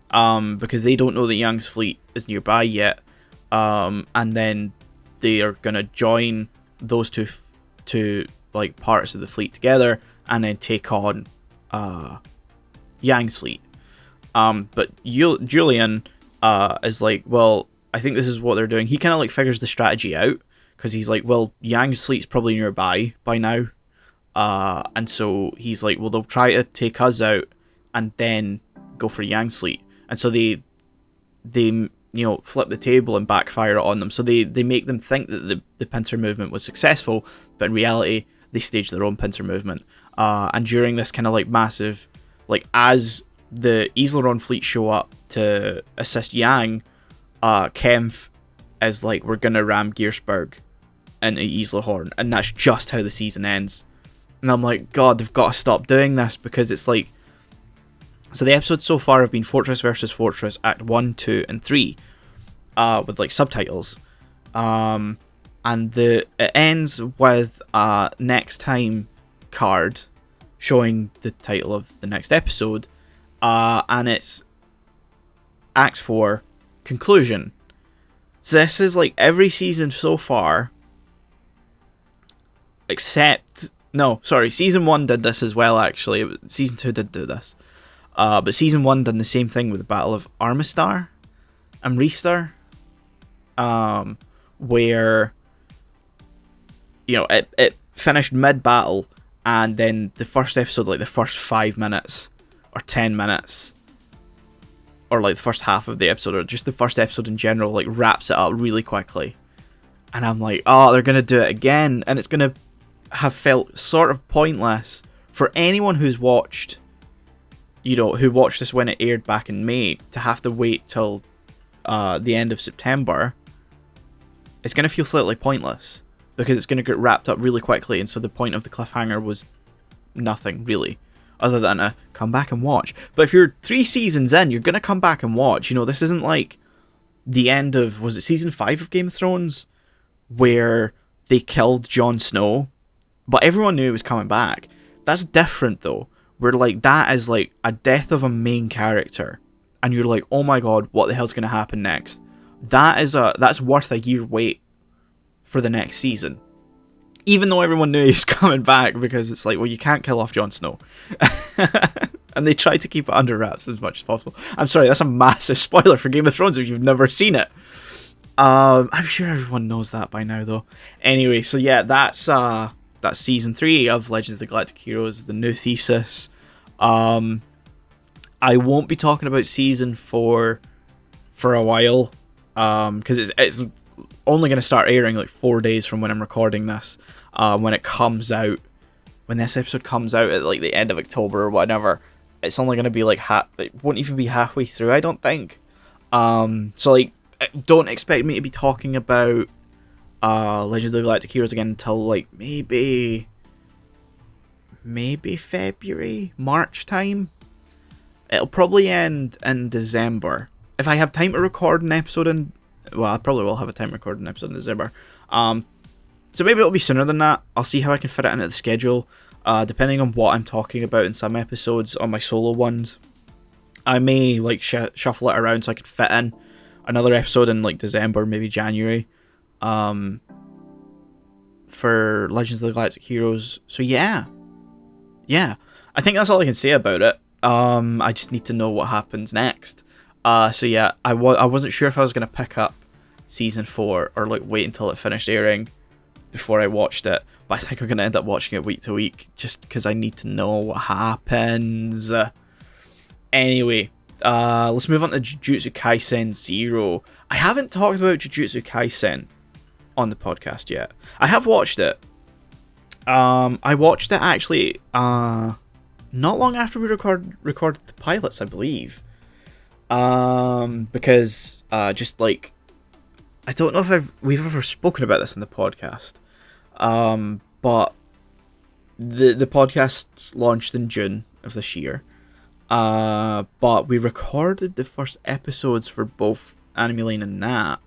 because they don't know that Yang's fleet is nearby yet. And then they are gonna join those two like parts of the fleet together and then take on Yang's fleet. But Julian is like, well, I think this is what they're doing. He kind of like figures the strategy out, because he's like, well, Yang's fleet's probably nearby by now. And so he's like, well, they'll try to take us out and then go for Yang's fleet. And so they you know, flip the table and backfire it on them. So they make them think that the pincer movement was successful, but in reality, they stage their own pincer movement. And during this kind of like massive, like as the Isleron fleet show up to assist Yang, Kempf is like, we're gonna ram Gearsberg into Islehorn, and that's just how the season ends. And I'm like, God, they've got to stop doing this, because it's like, so the episodes so far have been Fortress versus Fortress, Act 1, 2, and 3, with like subtitles. And it ends with a next time card showing the title of the next episode, and it's Act 4, Conclusion. So this is like every season so far, except, no, sorry, Season 1 did this as well, actually. Season 2 did do this. But Season 1 done the same thing with the Battle of Armistar and Ristar, where, you know, it finished mid-battle, and then the first episode, like the first 5 minutes, or 10 minutes, or like the first half of the episode, or just the first episode in general, like wraps it up really quickly. And I'm like, oh, they're going to do it again, and it's going to have felt sort of pointless for anyone who's watched, you know, who watched this when it aired back in May, to have to wait till the end of September. It's going to feel slightly pointless, because it's going to get wrapped up really quickly, and so the point of the cliffhanger was nothing, really, other than a come back and watch. But if you're 3 seasons in, you're going to come back and watch. You know, this isn't like the end of, was it Season 5 of Game of Thrones, where they killed Jon Snow, but everyone knew he was coming back. That's different, though, where, like, that is, like, a death of a main character, and you're like, oh my god, what the hell's going to happen next? That's worth a year wait for the next season. Even though everyone knew he was coming back, because it's like, well, you can't kill off Jon Snow. And they try to keep it under wraps as much as possible. I'm sorry, that's a massive spoiler for Game of Thrones if you've never seen it. I'm sure everyone knows that by now, though. Anyway, so yeah, that's Season 3 of Legends of the Galactic Heroes, The New Thesis. I won't be talking about Season 4 for a while, because it's only going to start airing like 4 days from when I'm recording this. When it comes out, when this episode comes out at like the end of October or whatever, it's only going to be like it won't even be halfway through, I don't think. So like, don't expect me to be talking about Legends of the Galactic Heroes again until like maybe February, March time. It'll probably end in December. If I have time to record an episode well, I probably will have a time to record an episode in December. So maybe it'll be sooner than that. I'll see how I can fit it into the schedule. Depending on what I'm talking about in some episodes on my solo ones, I may like shuffle it around so I can fit in another episode in like December, maybe January, for Legends of the Galactic Heroes. So yeah, I think that's all I can say about it. I just need to know what happens next. So yeah, I wasn't sure if I was gonna pick up season 4 or like wait until it finished airing before I watched it, but I think I'm gonna end up watching it week to week just because I need to know what happens. Anyway, let's move on to Jujutsu Kaisen 0. I haven't talked about Jujutsu Kaisen on the podcast yet. I have watched it. I watched it actually not long after we recorded the pilots, I believe. Because just like, I don't know if we've ever spoken about this in the podcast. But the podcast's launched in June of this year. But we recorded the first episodes for both Melina and Nap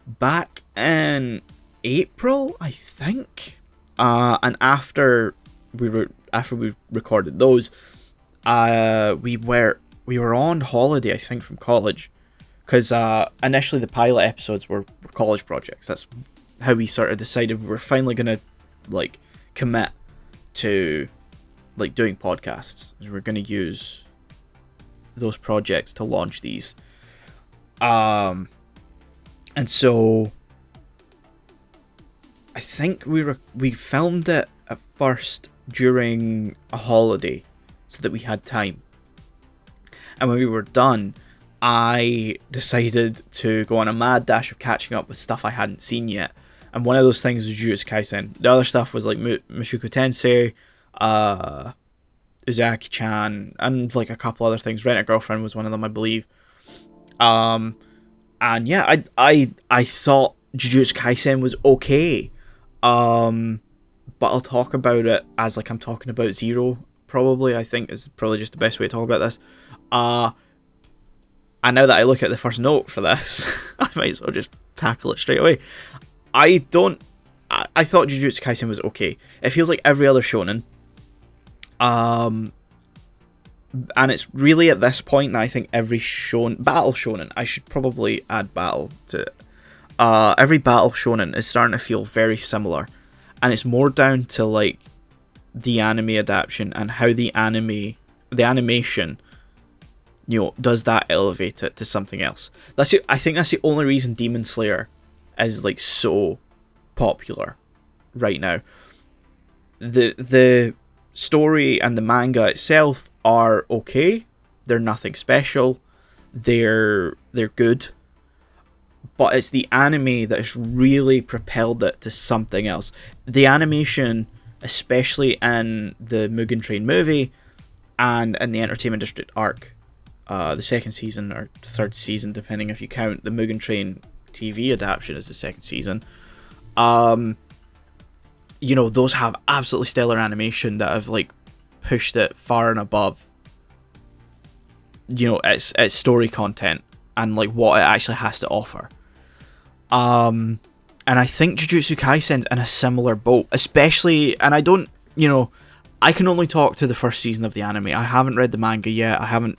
back in April, I think. And after we recorded those, we were on holiday, I think, from college, because initially the pilot episodes were college projects. That's how we sort of decided we were finally gonna like commit to like doing podcasts. We're gonna use those projects to launch these. And so I think we filmed it at first during a holiday so that we had time. And when we were done, I decided to go on a mad dash of catching up with stuff I hadn't seen yet. And one of those things was Jujutsu Kaisen. The other stuff was like Mushoku Tensei, Uzaki-chan, and like a couple other things. Rent a Girlfriend was one of them, I believe. And yeah, I thought Jujutsu Kaisen was okay. But I'll talk about it as like I'm talking about Zero, probably. I think is probably just the best way to talk about this. And now that I look at the first note for this, I might as well just tackle it straight away. I thought Jujutsu Kaisen was okay. It feels like every other shonen. And it's really at this point that I think every battle shonen, I should probably add battle to it. Every battle shonen is starting to feel very similar. And it's more down to like the anime adaptation and how the animation, you know, does that elevate it to something else. I think that's the only reason Demon Slayer is like so popular right now. The story and the manga itself are okay. They're nothing special. They're good. But it's the anime that has really propelled it to something else. The animation, especially in the Mugen Train movie and in the Entertainment District arc, the second season or third season, depending if you count the Mugen Train TV adaptation as the second season, you know, those have absolutely stellar animation that have like pushed it far and above, you know, its story content and like what it actually has to offer. And I think Jujutsu Kaisen's in a similar boat, especially, and I don't, you know, I can only talk to the first season of the anime. I haven't read the manga yet. I haven't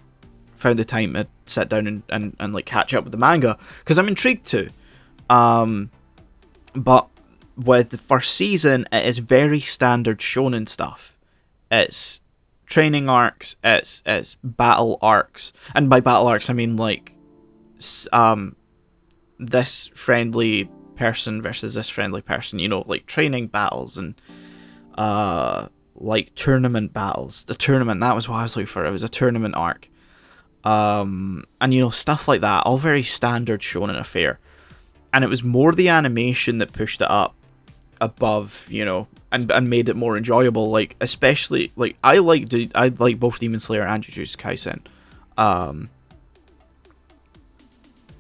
found the time to sit down and like catch up with the manga because I'm intrigued to. But with the first season, it is very standard shonen stuff. It's training arcs, it's battle arcs, and by battle arcs I mean like this friendly person versus this friendly person, you know, like training battles and like tournament battles. The tournament, that was what I was looking for. It was a tournament arc. And you know, stuff like that, all very standard shonen affair. And it was more the animation that pushed it up above, you know, and made it more enjoyable. Like, especially, like, I like both Demon Slayer and Jujutsu Kaisen.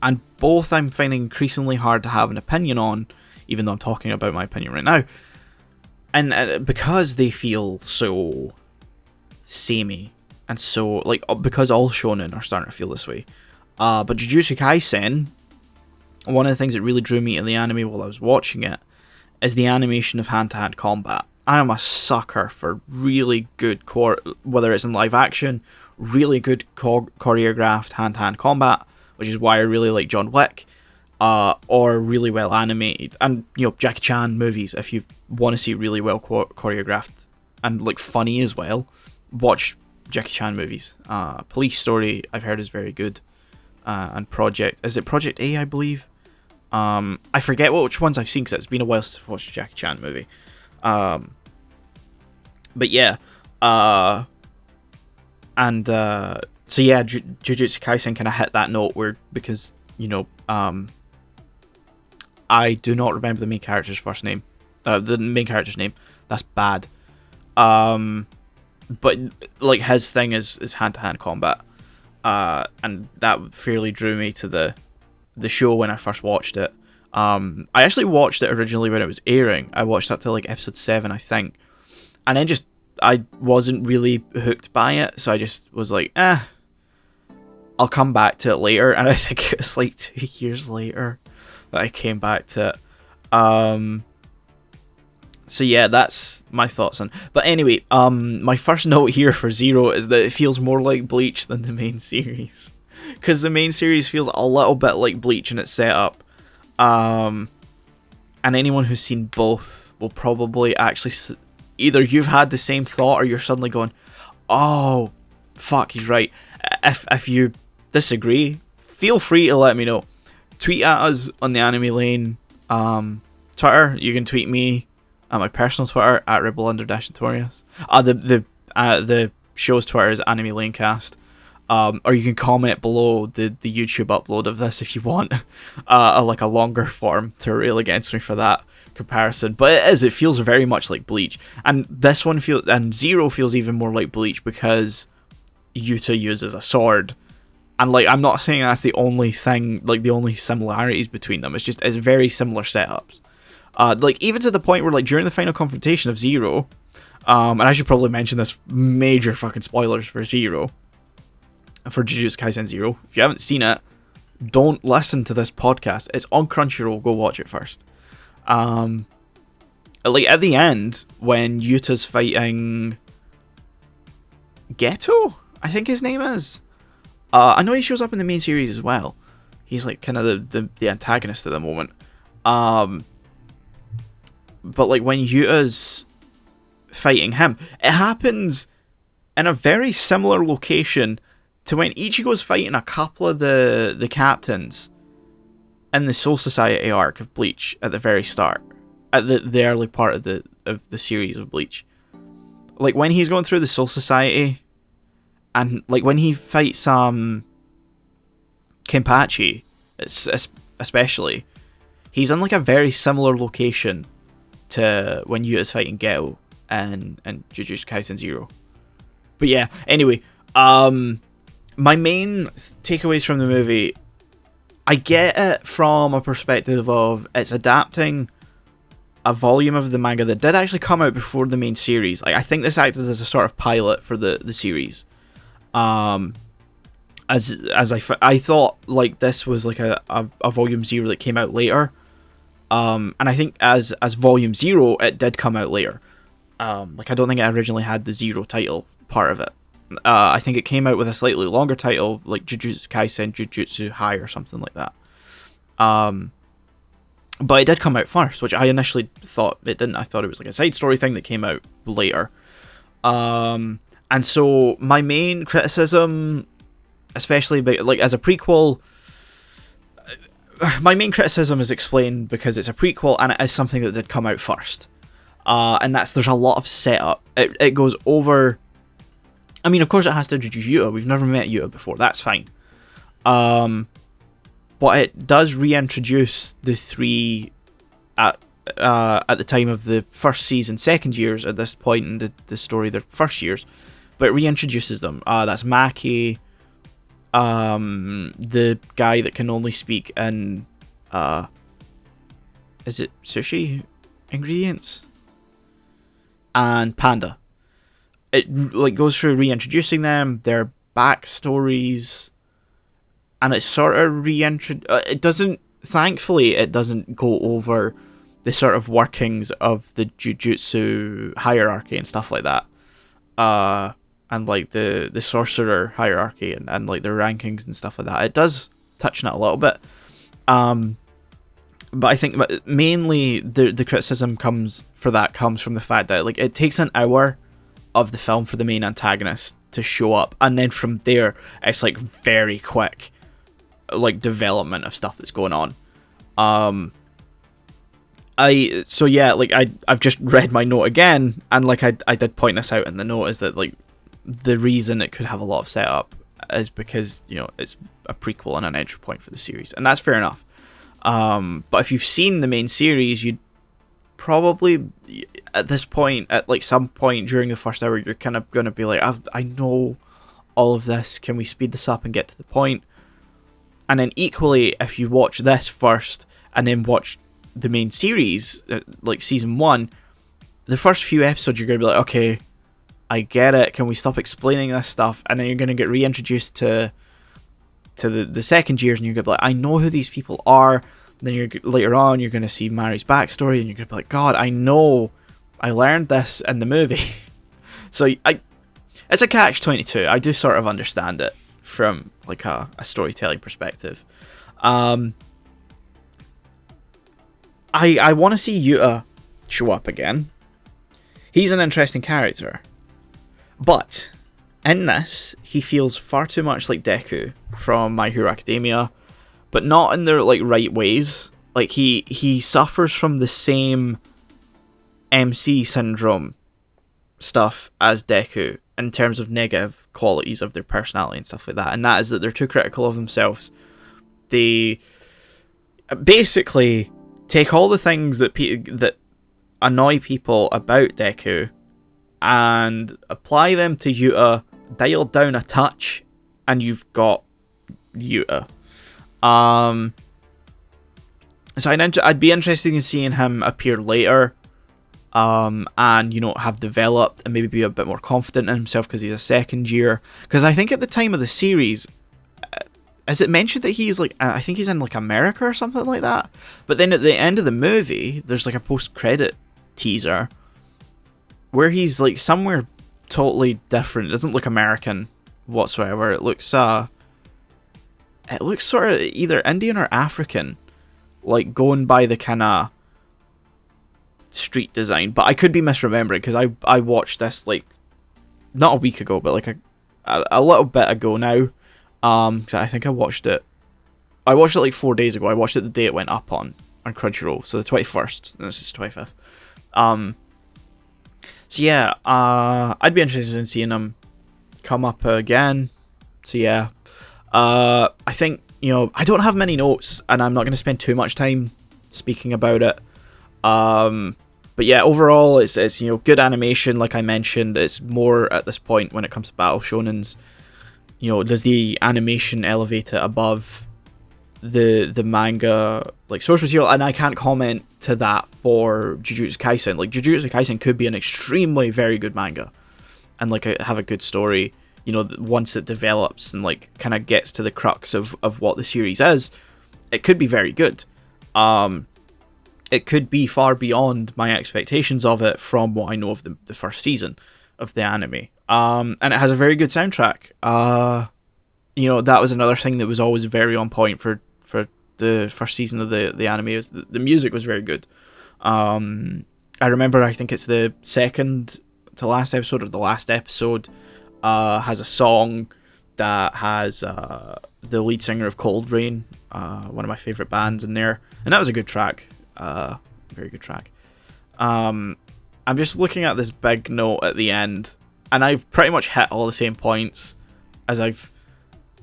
And both I'm finding increasingly hard to have an opinion on, even though I'm talking about my opinion right now. And because they feel so samey, and so, like, because all shonen are starting to feel this way. But Jujutsu Kaisen, one of the things that really drew me to the anime while I was watching it is the animation of hand-to-hand combat. I am a sucker for really good whether it's in live action, really good choreographed hand-to-hand combat, which is why I really like John Wick, or really well animated, and Jackie Chan movies. If you want to see really well choreographed and like funny as well, watch Jackie Chan movies. Police Story, I've heard, is very good, and Project A, I believe. I forget which ones I've seen because it's been a while since I've watched a Jackie Chan movie. But yeah, so yeah, Jujutsu Kaisen kind of hit that note where, because I do not remember the main character's first name, the main character's name. That's bad. But like his thing is hand-to-hand combat, and that fairly drew me to the show when I first watched it. I actually watched it originally when it was airing. I watched up to like episode 7, I think, and then I wasn't really hooked by it, so I just was like, I'll come back to it later. And I think it was like 2 years later that I came back to it. So yeah, that's my thoughts on. But anyway, my first note here for Zero is that it feels more like Bleach than the main series, because the main series feels a little bit like Bleach in its setup. And anyone who's seen both will probably actually either you've had the same thought or you're suddenly going, "Oh, fuck, he's right." If you disagree, feel free to let me know. Tweet at us on the Anime Lane Twitter. You can tweet me at my personal Twitter at @rebel_notorious. The show's Twitter is Anime Lanecast. Or you can comment below the YouTube upload of this if you want like a longer form to rail against me for that comparison. But it feels very much like Bleach, and this one Zero feels even more like Bleach because Yuta uses a sword, and like I'm not saying that's the only thing, like the only similarities between them. It's very similar setups. Like even to the point where like during the final confrontation of Zero, and I should probably mention this, major fucking spoilers for Zero. For Jujutsu Kaisen Zero. If you haven't seen it, don't listen to this podcast. It's on Crunchyroll. Go watch it first. Like at the end, when Yuta's fighting Geto, I think his name is. I know he shows up in the main series as well. He's like kind of the antagonist at the moment. But like when Yuta's fighting him, it happens in a very similar location to when Ichigo's fighting a couple of the captains in the Soul Society arc of Bleach at the very start, at the early part of the series of Bleach. Like when he's going through the Soul Society, and like when he fights Kenpachi, especially, he's in like a very similar location to when Yuta's fighting Geto and Jujutsu Kaisen Zero. But yeah, anyway, my main takeaways from the movie, I get it from a perspective of it's adapting a volume of the manga that did actually come out before the main series. Like I think this acted as a sort of pilot for the series. As I thought like this was like a volume 0 that came out later. And I think as volume 0 it did come out later. Like I don't think it originally had the Zero title part of it. I think it came out with a slightly longer title, like Jujutsu Kaisen Jujutsu High or something like that. But it did come out first, which I initially thought it didn't. I thought it was like a side story thing that came out later. And so my main criticism, especially like as a prequel, my main criticism is explained because it's a prequel and it is something that did come out first. And there's a lot of setup. It goes over. I mean, of course it has to introduce Yuta. We've never met Yuta before. That's fine. But it does reintroduce the three at the time of the first season, second years at this point in the story, their first years. But it reintroduces them. That's Maki, the guy that can only speak in, is it sushi ingredients? And Panda. It like goes through reintroducing them, their backstories, and it sort of it doesn't thankfully it doesn't go over the sort of workings of the Jujutsu hierarchy and stuff like that. And like the sorcerer hierarchy and like the rankings and stuff like that. It does touch on it a little bit. But I think mainly the criticism comes from the fact that like it takes an hour of the film for the main antagonist to show up, and then from there it's like very quick like development of stuff that's going on. I've just read my note again, and like I did point this out in the note, is that like the reason it could have a lot of setup is because, you know, it's a prequel and an entry point for the series, and that's fair enough. But if you've seen the main series, you'd probably, at this point, at like some point during the first hour, you're kind of going to be like, I know all of this, can we speed this up and get to the point? And then equally, if you watch this first and then watch the main series, like season 1, the first few episodes you're going to be like, okay, I get it, can we stop explaining this stuff? And then you're going to get reintroduced to the second years, and you're going to be like, I know who these people are. And then later on, you're going to see Mary's backstory, and you're going to be like, God, I know, I learned this in the movie. So it's a catch-22. I do sort of understand it from like a storytelling perspective. I want to see Yuta show up again. He's an interesting character, but in this, he feels far too much like Deku from My Hero Academia, but not in the like right ways. Like he suffers from the same MC syndrome stuff as Deku in terms of negative qualities of their personality and stuff like that, and that is that they're too critical of themselves. They basically take all the things that annoy people about Deku and apply them to Yuta, dial down a touch, and you've got Yuta. So I'd be interested in seeing him appear later, and, you know, have developed and maybe be a bit more confident in himself because he's a second year. Because I think at the time of the series, is it mentioned that he's like, I think he's in like America or something like that? But then at the end of the movie, there's like a post-credit teaser where he's like somewhere totally different. It doesn't look American whatsoever. It looks sort of either Indian or African, like going by the kind of street design. But I could be misremembering, because I watched this like not a week ago, but like a little bit ago now. Cause I think I watched it like 4 days ago. I watched it the day it went up on Crunchyroll, so the 21st, and this is 25th. So yeah, I'd be interested in seeing him come up again. So yeah, I think, you know, I don't have many notes, and I'm not going to spend too much time speaking about it. But yeah, overall, it's you know, good animation, like I mentioned. It's more at this point when it comes to battle shonens, you know, does the animation elevate it above the manga like source material? And I can't comment to that for Jujutsu Kaisen. Like, Jujutsu Kaisen could be an extremely very good manga and like have a good story, you know, once it develops and like kind of gets to the crux of what the series is. It could be very good. It could be far beyond my expectations of it from what I know of the first season of the anime. And it has a very good soundtrack. You know, that was another thing that was always very on point for the first season of the anime, is the music was very good. I remember, I think it's the second to last episode, or the last episode, has a song that has the lead singer of Cold Rain, one of my favourite bands, in there. And that was a good track. Very good track. I'm just looking at this big note at the end, and I've pretty much hit all the same points as I've,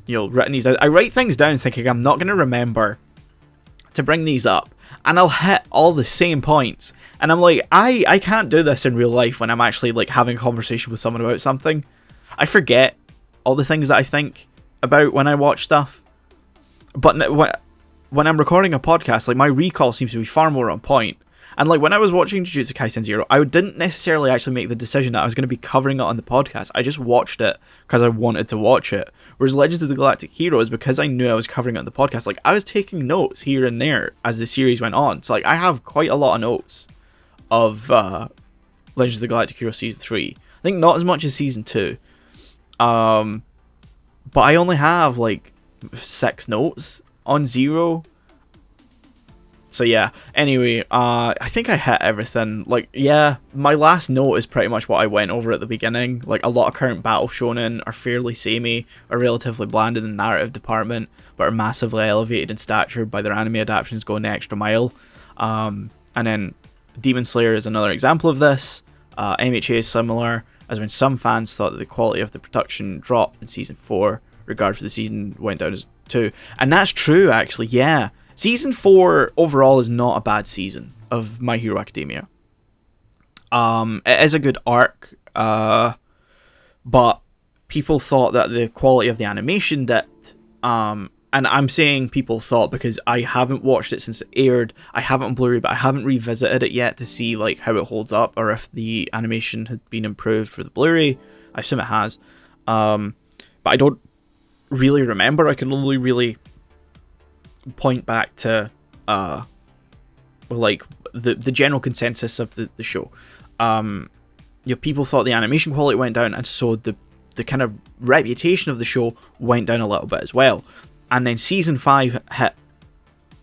you know, written these out. I write things down thinking I'm not going to remember to bring these up, and I'll hit all the same points, and I'm like, I can't do this in real life when I'm actually like having a conversation with someone about something. I forget all the things that I think about when I watch stuff, but when I'm recording a podcast, like, my recall seems to be far more on point, And like when I was watching Jujutsu Kaisen 0, I didn't necessarily actually make the decision that I was going to be covering it on the podcast. I just watched it because I wanted to watch it. Whereas Legends of the Galactic Heroes, because I knew I was covering it on the podcast, like I was taking notes here and there as the series went on. So like I have quite a lot of notes of Legends of the Galactic Heroes Season 3. I think not as much as Season 2. But I only have like 6 notes on 0. So yeah, anyway, I think I hit everything. Like, yeah, my last note is pretty much what I went over at the beginning. Like, a lot of current battle shonen are fairly samey, are relatively bland in the narrative department, but are massively elevated in stature by their anime adaptations going the extra mile. And then Demon Slayer is another example of this. MHA is similar, as when some fans thought that the quality of the production dropped in Season 4, regard for the season went down as 2. And that's true, actually, yeah. Season 4 overall is not a bad season of My Hero Academia. It is a good arc, but people thought that the quality of the animation dipped. And I'm saying people thought because I haven't watched it since it aired. I haven't on Blu-ray, but I haven't revisited it yet to see like how it holds up or if the animation had been improved for the Blu-ray. I assume it has. But I don't really remember. I can only really point back to like the general consensus of the show. People thought the animation quality went down, and so the kind of reputation of the show went down a little bit as well. And then Season 5 hit,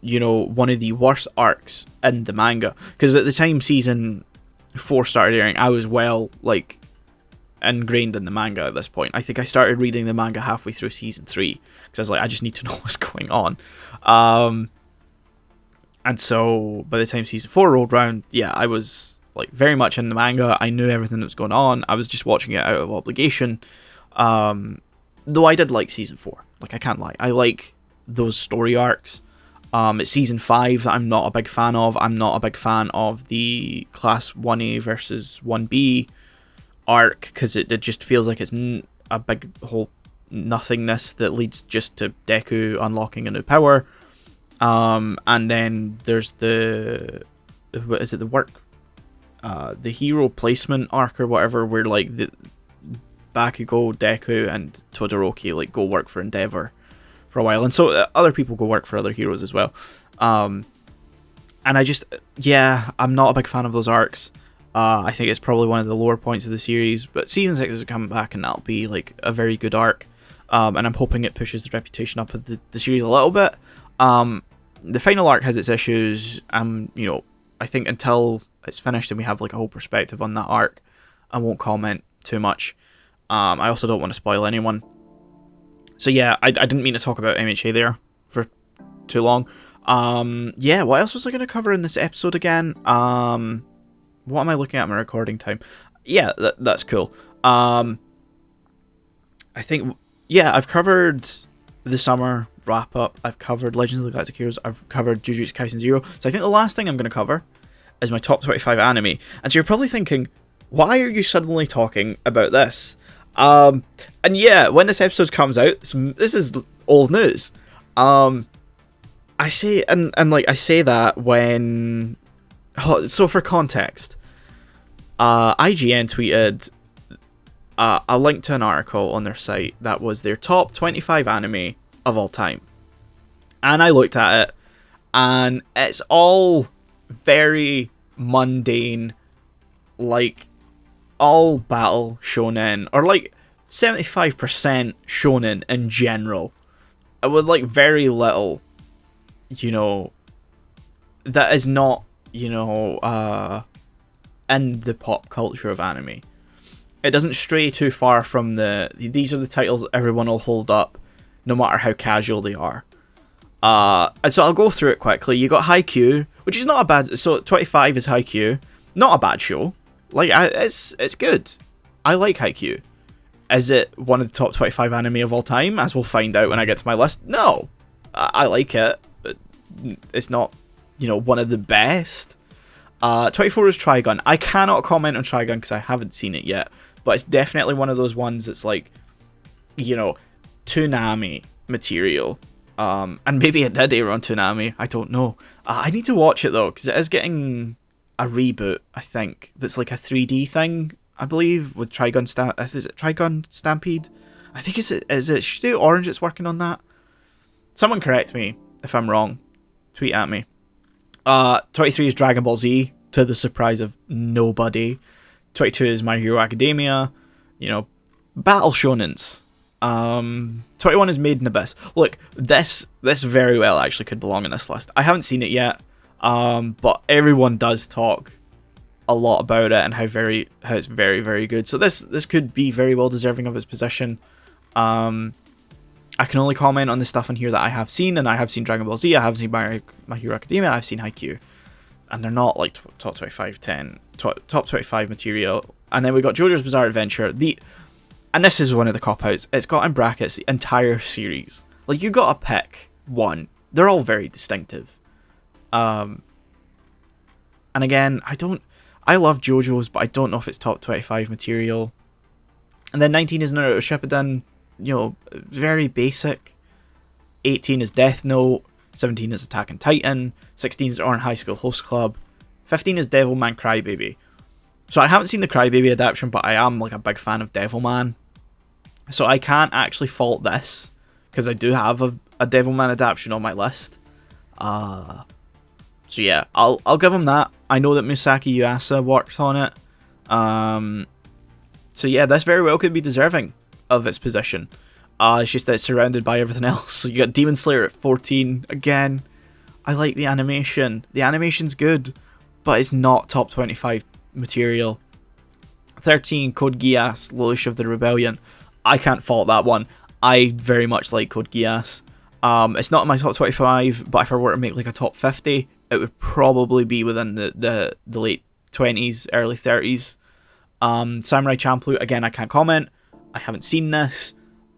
one of the worst arcs in the manga, because at the time Season 4 started airing, I was ingrained in the manga at this point. I think I started reading the manga halfway through Season 3, because I was like, I just need to know what's going on. And so by the time Season 4 rolled around, yeah, I was like very much in the manga. I knew everything that was going on. I was just watching it out of obligation. Though I did like Season 4. Like, I can't lie. I like those story arcs. It's Season 5 that I'm not a big fan of. I'm not a big fan of the Class 1A versus 1B arc, because it just feels like it's a big whole nothingness that leads just to Deku unlocking a new power. And then there's the hero placement arc or whatever, where like the Bakugo, Deku, and Todoroki like go work for Endeavor for a while, and so other people go work for other heroes as well. And I'm not a big fan of those arcs. I think it's probably one of the lower points of the series, but Season 6 is coming back, and that'll be like a very good arc. And I'm hoping it pushes the reputation up of the series a little bit. The final arc has its issues. I think until it's finished and we have like a whole perspective on that arc, I won't comment too much. I also don't want to spoil anyone. So yeah, I didn't mean to talk about MHA there for too long. What else was I going to cover in this episode again? What am I looking at my recording time? Yeah, that's cool. I think, I've covered the summer wrap up. I've covered Legends of the Galactic Heroes. I've covered Jujutsu Kaisen 0. So I think the last thing I'm going to cover is my top 25 anime. And so you're probably thinking, why are you suddenly talking about this? And yeah, when this episode comes out, this is old news. I say that when... So for context, IGN tweeted a link to an article on their site that was their top 25 anime of all time. And I looked at it, and it's all very mundane, like all battle shonen, or like 75% shonen in general, with like very little, that is not, in the pop culture of anime. It doesn't stray too far from these are the titles that everyone will hold up, no matter how casual they are. And so I'll go through it quickly. You got Haikyuu, which is not a bad... So 25 is Haikyuu. Not a bad show. Like, it's good. I like Haikyuu. Is it one of the top 25 anime of all time? As we'll find out when I get to my list. No. I like it, but it's not, one of the best. 24 is Trigun. I cannot comment on Trigun because I haven't seen it yet, but it's definitely one of those ones that's like, Toonami material. And maybe it did air on Toonami. I don't know. I need to watch it though, because it is getting a reboot, I think, that's like a 3D thing, I believe, with Trigun is it Trigun Stampede? I think is it Studio Orange that's working on that? Someone correct me if I'm wrong. Tweet at me. 23 is Dragon Ball Z, to the surprise of nobody. 22 is My Hero Academia. Battle shonens. 21 is Made in Abyss. Look, this very well actually could belong in this list. I haven't seen it yet, but everyone does talk a lot about it and how it's very, very good. So this could be very well deserving of its position. I can only comment on the stuff in here that I have seen, and I have seen Dragon Ball Z, I have seen My Hero Academia, I've seen Haikyuu, and they're not like top 25 material. And then we got JoJo's Bizarre Adventure, and this is one of the cop-outs, it's got in brackets the entire series. Like, you gotta pick one. They're all very distinctive. And again, I love JoJo's, but I don't know if it's top 25 material. And then 19 is Naruto Shippuden, very basic. 18 is Death Note. 17 is Attack on Titan. 16 is Orange High School Host Club. 15 is Devilman Crybaby. So I haven't seen the Crybaby adaptation, but I am like a big fan of Devilman. So I can't actually fault this, because I do have a Devilman adaptation on my list. So yeah, I'll give him that. I know that Musaki Yuasa works on it. So yeah, this very well could be deserving of its position. It's just that it's surrounded by everything else. So you got Demon Slayer at 14. Again, I like the animation. The animation's good, but it's not top 25 material. 13, Code Geass, Lelouch of the Rebellion. I can't fault that one. I very much like Code Geass. It's not in my top 25, but if I were to make like a top 50, it would probably be within the late 20s, early 30s. Samurai Champloo, again, I can't comment. I haven't seen this.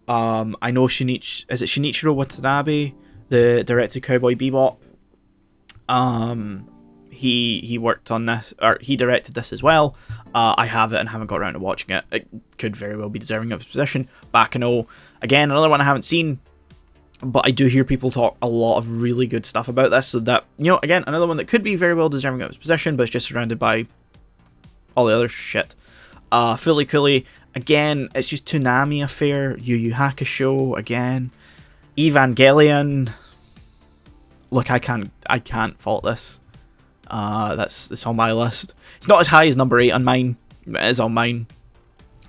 I know Shinichiro Watanabe, the director of Cowboy Bebop. He worked on this, or he directed this as well. I have it and haven't got around to watching it. It could very well be deserving of his position. Baccano, again, another one I haven't seen, but I do hear people talk a lot of really good stuff about this. So that, again, another one that could be very well deserving of his position, but it's just surrounded by all the other shit. Fully Cooley, again, it's just Toonami affair. Yu Yu Hakusho, again. Evangelion. Look, I can't fault this. That's on my list. It's not as high as number 8 on mine. It is on mine.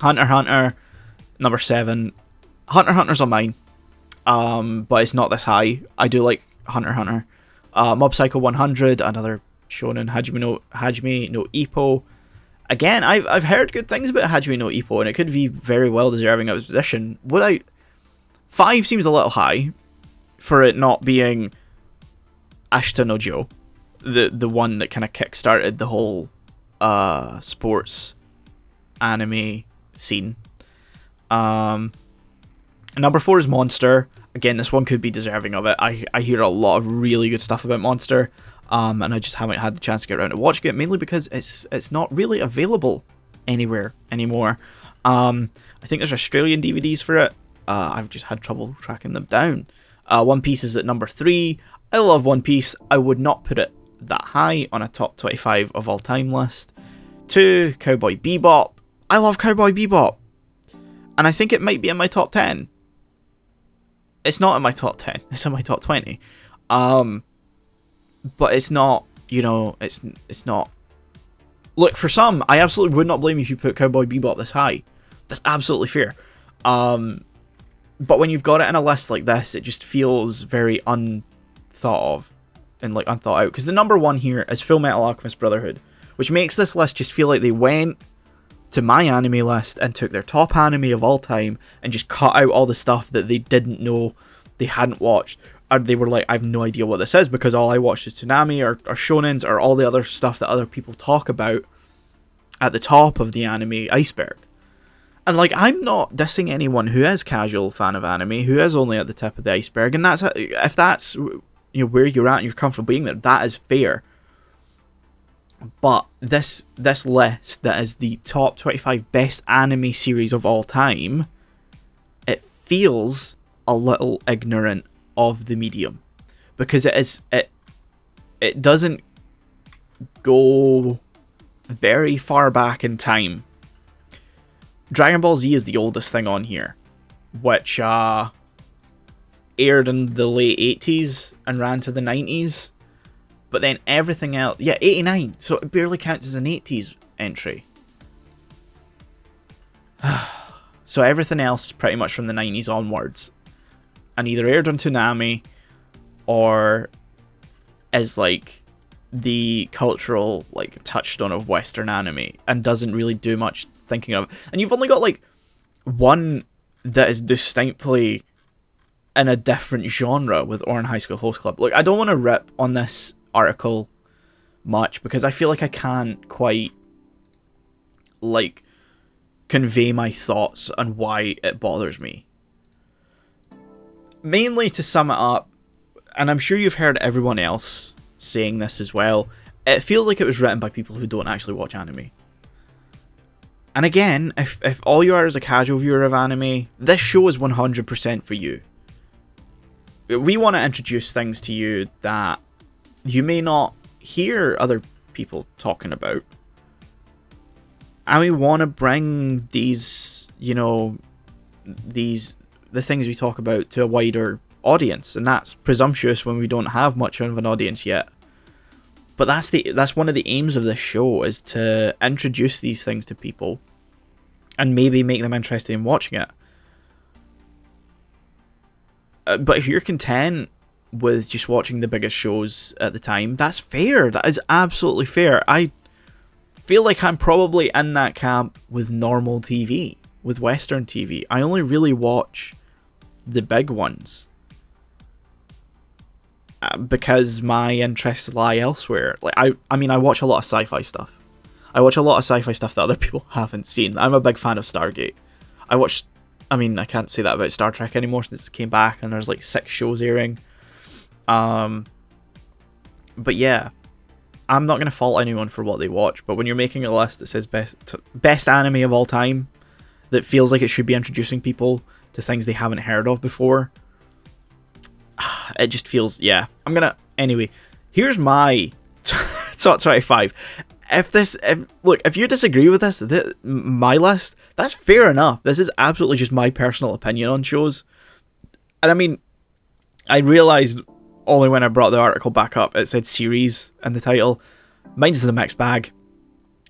Hunter x Hunter, number 7. Hunter x Hunter's on mine. But it's not this high. I do like Hunter x Hunter. Mob Psycho 100, another shonen. Hajime no Ippo. Again, I've heard good things about Hajime no Ippo, and it could be very well deserving of its position. 5 seems a little high for it not being Ashita no Joe, the one that kind of kickstarted the whole sports anime scene. Number 4 is Monster. Again, this one could be deserving of it. I hear a lot of really good stuff about Monster. And I just haven't had the chance to get around to watching it, mainly because it's not really available anywhere anymore. I think there's Australian DVDs for it. I've just had trouble tracking them down. One Piece is at number 3. I love One Piece. I would not put it that high on a top 25 of all time list. 2, Cowboy Bebop. I love Cowboy Bebop, and I think it might be in my top 10. It's not in my top 10. It's in my top 20. But it's not, it's not. Look, for some, I absolutely would not blame you if you put Cowboy Bebop this high. That's absolutely fair. But when you've got it in a list like this, it just feels very unthought of and like unthought out. Because the number 1 here is Full Metal Alchemist Brotherhood, which makes this list just feel like they went to my anime list and took their top anime of all time and just cut out all the stuff that they didn't know, they hadn't watched. Or they were like, I have no idea what this is because all I watched is Toonami or shonens or all the other stuff that other people talk about at the top of the anime iceberg. And like, I'm not dissing anyone who is casual fan of anime, who is only at the tip of the iceberg, and if that's where you're at and you're comfortable being there, that is fair. But this list that is the top 25 best anime series of all time, it feels a little ignorant of the medium, because it doesn't go very far back in time, Dragon Ball Z is the oldest thing on here, which aired in the late 80s and ran to the 90s. But then everything else... Yeah, 89. So it barely counts as an 80s entry. So everything else is pretty much from the 90s onwards. And either aired on Toonami or is like the cultural like touchstone of Western anime and doesn't really do much thinking of. And you've only got like one that is distinctly in a different genre with Oran High School Host Club. Look, I don't want to rip on this article much because I feel like I can't quite like convey my thoughts on why it bothers me. Mainly to sum it up, and I'm sure you've heard everyone else saying this as well, it feels like it was written by people who don't actually watch anime. And again, if all you are is a casual viewer of anime, this show is 100% for you. We want to introduce things to you that you may not hear other people talking about. And we want to bring these, you know, the things we talk about to a wider audience. And that's presumptuous when we don't have much of an audience yet. But that's one of the aims of this show, is to introduce these things to people and maybe make them interested in watching it. But if you're content with just watching the biggest shows at the time, that's fair. That is absolutely fair. I feel like I'm probably in that camp with normal TV, with Western TV. I only really watch the big ones because my interests lie elsewhere. Like I mean, I watch a lot of sci-fi stuff. I watch a lot of sci-fi stuff that other people haven't seen. I'm a big fan of Stargate. I mean, I can't say that about Star Trek anymore since it came back and there's like 6 shows airing. But yeah, I'm not going to fault anyone for what they watch, but when you're making a list that says best anime of all time, that feels like it should be introducing people to things they haven't heard of before, it just feels, yeah. Anyway, here's my top 25. If you disagree with this, my list, that's fair enough. This is absolutely just my personal opinion on shows. And I mean, I realised only when I brought the article back up, it said series in the title. Mine's a mixed bag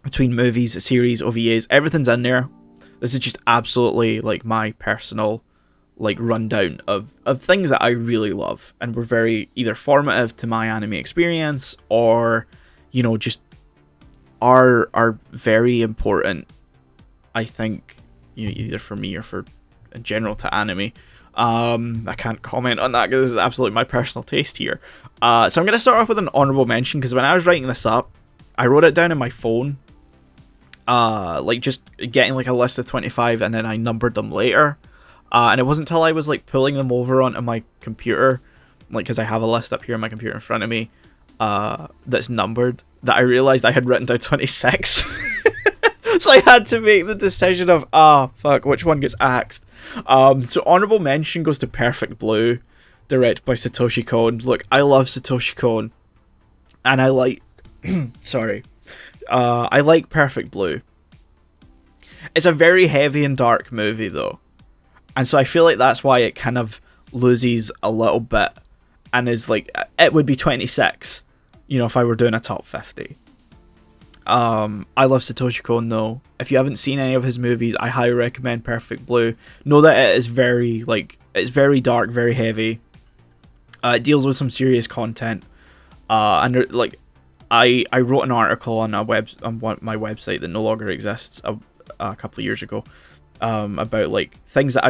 between movies, series, OVAs, everything's in there. This is just absolutely like my personal like rundown of things that I really love and were very either formative to my anime experience or, you know, just are very important, I think, you know, either for me or for in general to anime. I can't comment on that because this is absolutely my personal taste here. So I'm going to start off with an honorable mention because when I was writing this up, I wrote it down in my phone. Like just getting like a list of 25 and then I numbered them later. And it wasn't until I was like pulling them over onto my computer, like because I have a list up here on my computer in front of me, that's numbered, that I realized I had written down 26. So I had to make the decision of, fuck, which one gets axed. So honorable mention goes to Perfect Blue, directed by Satoshi Kon. Look, I love Satoshi Kon, and I like, I like Perfect Blue. It's a very heavy and dark movie though, and so I feel like that's why it kind of loses a little bit, and is like, it would be 26, you know, if I were doing a top 50. I love Satoshi Kon though. If you haven't seen any of his movies, I highly recommend Perfect Blue. Know that it is very, like, it's very dark, very heavy. It deals with some serious content. And there, like, I wrote an article on my website that no longer exists a couple of years ago, about like things that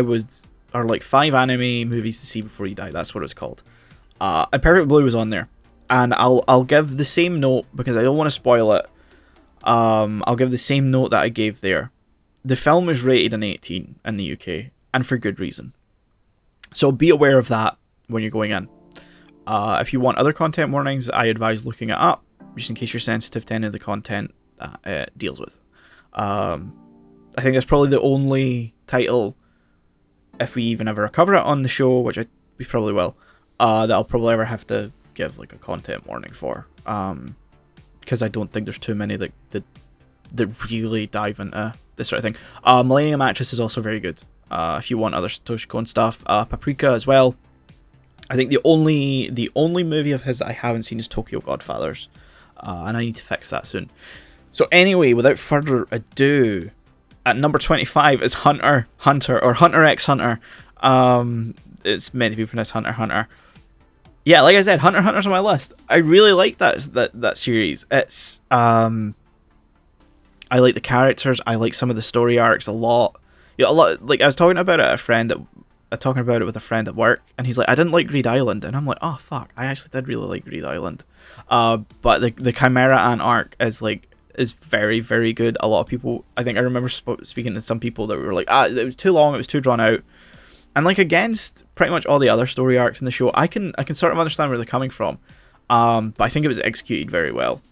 are like 5 anime movies to see before you die. That's what it's called. And Perfect Blue was on there. And I'll give the same note because I don't want to spoil it. I'll give the same note that I gave there. The film is rated an 18 in the UK, and for good reason. So be aware of that when you're going in. If you want other content warnings, I advise looking it up, just in case you're sensitive to any of the content that it deals with. I think that's probably the only title, if we even ever cover it on the show, which we probably will, that I'll probably ever have to give like a content warning for. Because I don't think there's too many that that really dive into this sort of thing. Millennium Actress is also very good. If you want other Satoshi Kon stuff, Paprika as well. I think the only movie of his that I haven't seen is Tokyo Godfathers, and I need to fix that soon. So anyway, without further ado, at number 25 is Hunter x Hunter. It's meant to be pronounced Hunter Hunter. Yeah, like I said, Hunter's on my list. I really like that series. It's I like the characters. I like some of the story arcs a lot. Yeah, a lot. Like I was talking about it with a friend at work, and he's like, I didn't like Greed Island, and I'm like, oh fuck, I actually did really like Greed Island. But the Chimera Ant arc is very, very good. A lot of people, I think I remember speaking to some people that were like, it was too long, it was too drawn out. And like against pretty much all the other story arcs in the show, I can sort of understand where they're coming from. But I think it was executed very well.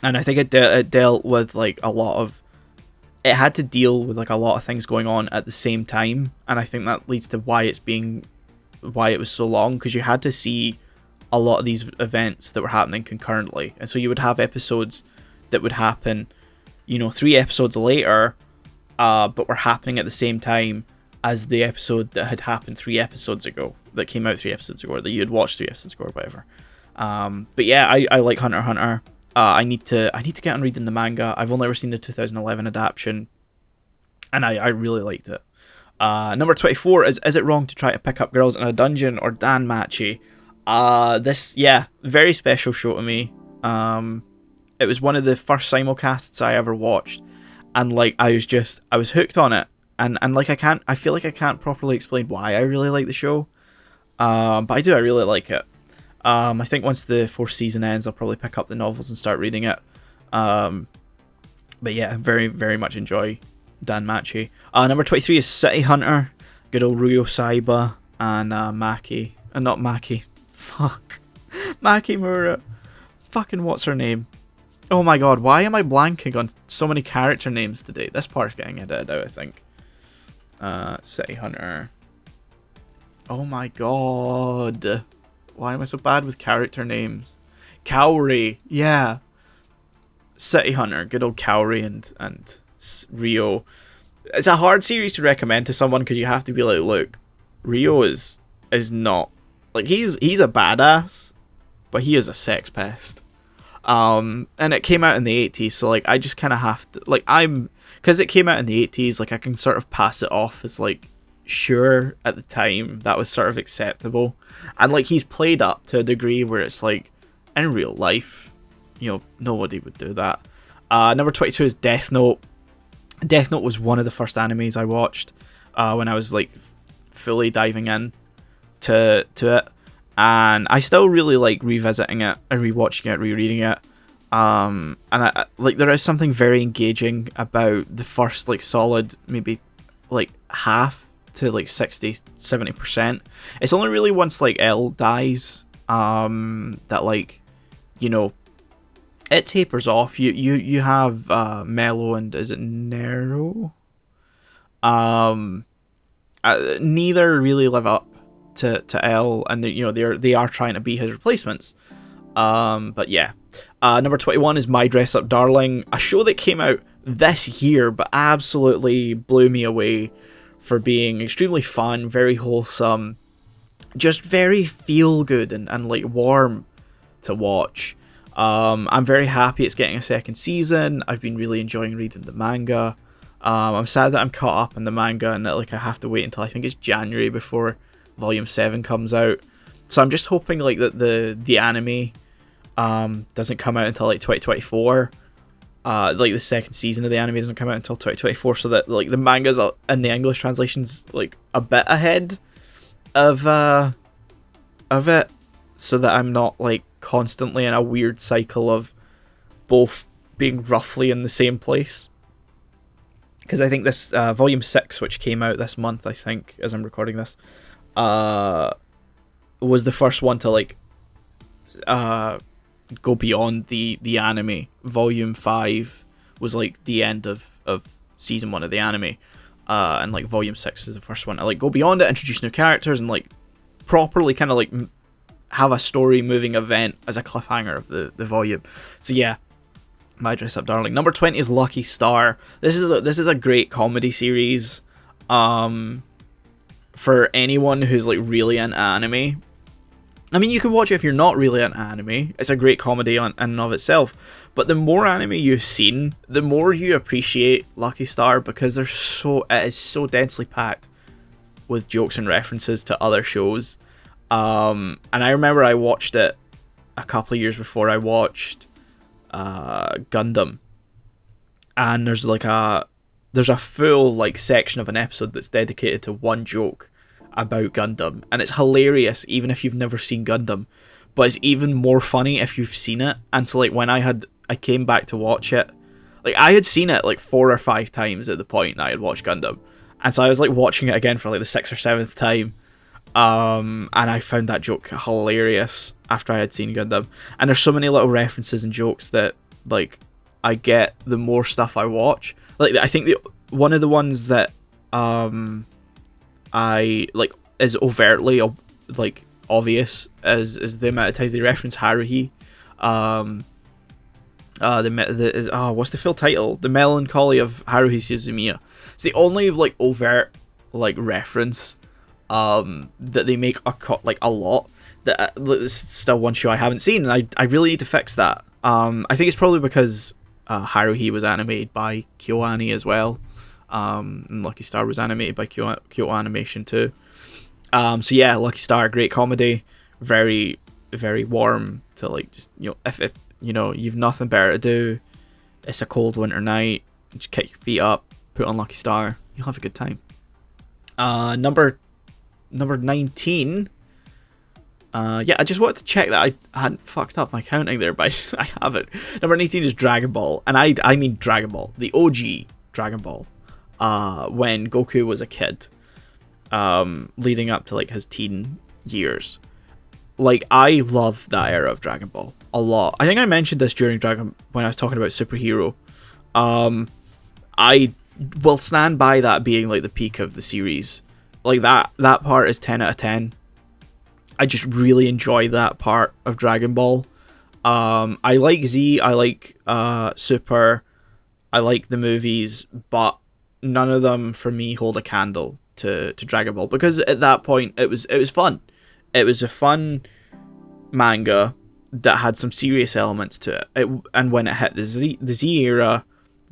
And I think it dealt with like a lot of, it had to deal with like a lot of things going on at the same time, and I think that leads to why it was so long, because you had to see a lot of these events that were happening concurrently, and so you would have episodes that would happen, 3 episodes later, but were happening at the same time as the episode that had happened 3 episodes ago, that came out 3 episodes ago, or that you had watched 3 episodes ago or whatever. But yeah, I like Hunter x Hunter. I need to get on reading the manga. I've only ever seen the 2011 adaptation, and I really liked it. Number 24 is It Wrong to Try to Pick Up Girls in a Dungeon, or DanMachi. This, very special show to me. It was one of the first simulcasts I ever watched, and like I was hooked on it, and like I feel like I can't properly explain why I really like the show, but I really like it. I think once the 4th season ends, I'll probably pick up the novels and start reading it. But yeah, very, very much enjoy DanMachi. Number 23 is City Hunter. Good old Ryo Saiba and Maki. Not Maki. Fuck. Maki Mura. Fucking what's her name? Oh my god, why am I blanking on so many character names today? This part's getting edited out, I think. City Hunter. Oh my god. Why am I so bad with character names? Kaori, yeah. City Hunter, good old Kaori and Ryo. It's a hard series to recommend to someone, because you have to be like, look, Ryo is not, like, he's a badass, but he is a sex pest. And it came out in the 80s, so like I just kind of have to, like, because it came out in the 80s, like I can sort of pass it off as like, sure, at the time that was sort of acceptable, and like he's played up to a degree where it's like, in real life, nobody would do that. Number 22 is Death Note. Death Note was one of the first animes I watched when I was like fully diving in to it, and I still really like revisiting it and rewatching it, rereading it. And I like, there is something very engaging about the first like solid maybe like half to like 60-70%. It's only really once like L dies that like, it tapers off. You have Mello and, is it Nero? Neither really live up to L, and they are trying to be his replacements. But yeah. Number 21 is My Dress Up Darling, a show that came out this year but absolutely blew me away for being extremely fun, very wholesome, just very feel good and like warm to watch. I'm very happy it's getting a 2nd season. I've been really enjoying reading the manga. I'm sad that I'm caught up in the manga and that like I have to wait until I think it's January before volume 7 comes out. So I'm just hoping like that the anime doesn't come out until like 2024. Like the 2nd season of the anime doesn't come out until 2024, so that like the manga's and the English translation's like a bit ahead of it, so that I'm not like constantly in a weird cycle of both being roughly in the same place. Because I think this volume 6, which came out this month, I think, as I'm recording this, was the first one to like go beyond the anime. Volume 5 was like the end of season 1 of the anime, and like volume 6 is the first one to like go beyond it, introduce new characters, and like properly kind of like have a story moving event as a cliffhanger of the volume. So yeah, My Dress Up Darling. Number 20 is Lucky Star. This is a great comedy series. For anyone who's like really into anime. I mean, you can watch it if you're not really into anime. It's a great comedy in and of itself. But the more anime you've seen, the more you appreciate Lucky Star, because it is so densely packed with jokes and references to other shows. And I remember I watched it a couple of years before I watched Gundam. And there's a full like section of an episode that's dedicated to one joke about Gundam, and it's hilarious even if you've never seen Gundam, but it's even more funny if you've seen it. And so like when I came back to watch it, like I had seen it like 4 or 5 times at the point that I had watched Gundam, and so I was like watching it again for like the 6th or 7th time, and I found that joke hilarious after I had seen Gundam. And there's so many little references and jokes that like I get the more stuff I watch. Like I think one of the ones that I like is overtly like obvious is the amount of times they reference Haruhi. What's the full title? The Melancholy of Haruhi Suzumiya. It's the only like overt like reference that they make a lot. That it's still one show I haven't seen, and I really need to fix that. I think it's probably because Haruhi was animated by KyoAni as well. And Lucky Star was animated by Kyoto Animation too. So yeah, Lucky Star, great comedy, very, very warm to like just, you know, if you know you've nothing better to do, it's a cold winter night, just kick your feet up, put on Lucky Star, you'll have a good time. Number 19. Yeah, I just wanted to check that I hadn't fucked up my counting there, but I haven't. Number 19 is Dragon Ball, and I mean Dragon Ball, the OG Dragon Ball. When Goku was a kid, leading up to like his teen years. Like I love that era of Dragon Ball a lot. I think I mentioned this when I was talking about Superhero. I will stand by that being like the peak of the series. Like that part is 10 out of 10. I just really enjoy that part of Dragon Ball. I like Z, I like Super, I like the movies, but none of them for me hold a candle to Dragon Ball, because at that point it was fun. It was a fun manga that had some serious elements to it. And when it hit the Z era,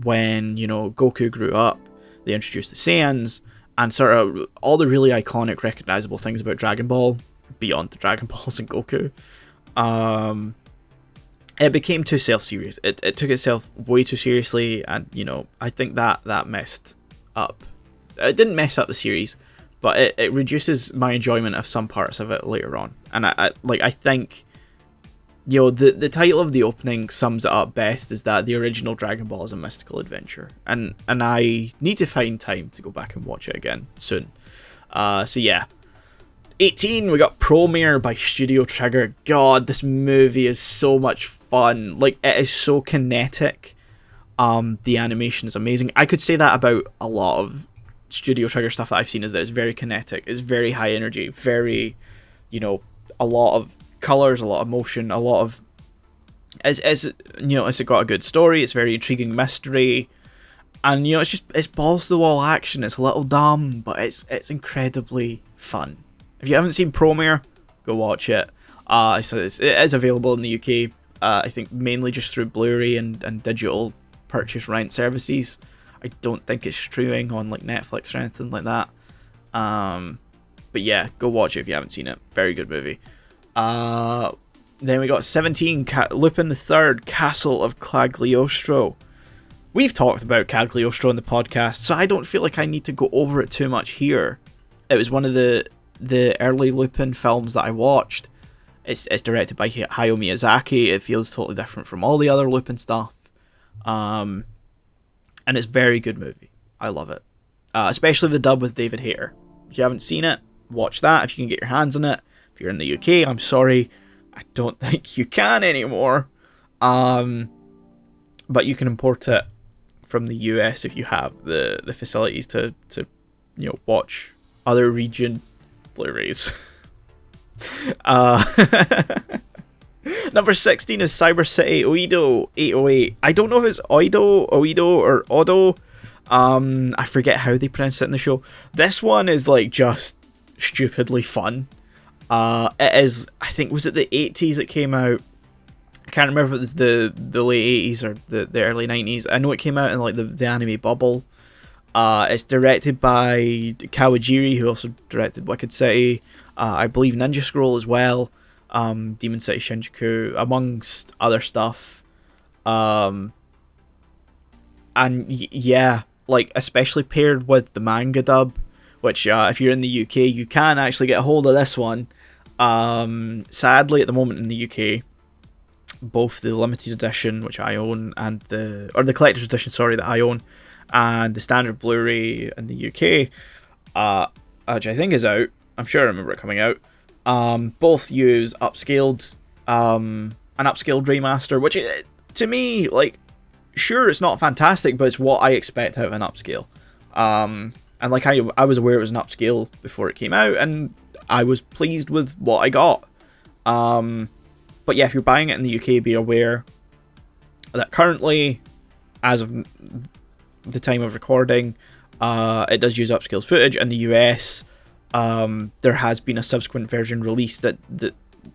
when, you know, Goku grew up, they introduced the Saiyans and sort of all the really iconic, recognizable things about Dragon Ball beyond the Dragon Balls and Goku. It became too self-serious. It took itself way too seriously, and, you know, I think that messed up. It didn't mess up the series, but it reduces my enjoyment of some parts of it later on. And I think, you know, the title of the opening sums it up best, is that the original Dragon Ball is a mystical adventure. And I need to find time to go back and watch it again soon. So yeah. 18, we got Promare by Studio Trigger. God, this movie is so much fun. Like, it is so kinetic. The animation is amazing. I could say that about a lot of Studio Trigger stuff that I've seen, is that it's very kinetic. It's very high energy. Very, you know, a lot of colours, a lot of motion, a lot of... It's got a good story. It's very intriguing mystery. And, you know, it's balls to the wall action. It's a little dumb, but it's incredibly fun. If you haven't seen Promare, go watch it. So it is available in the UK, I think mainly just through Blu-ray and digital purchase rent services. I don't think it's streaming on like Netflix or anything like that. But yeah, go watch it if you haven't seen it. Very good movie. Then we got 17, Lupin the Third, Castle of Cagliostro. We've talked about Cagliostro in the podcast, so I don't feel like I need to go over it too much here. It was one of the early Lupin films that I watched. It's directed by Hayao Miyazaki. It feels totally different from all the other Lupin stuff. And it's a very good movie. I love it. Especially the dub with David Hayter. If you haven't seen it, watch that if you can get your hands on it. If you're in the UK, I'm sorry, I don't think you can anymore. But you can import it from the US if you have the facilities to you know, watch other region Blu-rays. Number 16 is Cyber City Oedo 808. I don't know if it's Oedo, or Odo. I forget how they pronounce it in the show. This one is like just stupidly fun. It is, I think, was it the 80s it came out? I can't remember if it was the late 80s or the early 90s. I know it came out in like the anime bubble. It's directed by Kawajiri, who also directed Wicked City. I believe Ninja Scroll as well. Demon City Shinjuku, amongst other stuff. And yeah, like especially paired with the manga dub, which if you're in the UK, you can actually get a hold of this one. Sadly, at the moment in the UK, both the limited edition, which I own, and the collector's edition, sorry, that I own, and the standard Blu-ray in the UK, which I think is out. I'm sure I remember it coming out. Both use an upscaled remaster, which to me, like, sure, it's not fantastic, but it's what I expect out of an upscale. And like I was aware it was an upscale before it came out, and I was pleased with what I got. But yeah, if you're buying it in the UK, be aware that currently, as of the time of recording, it does use upscaled footage. In the US, there has been a subsequent version released that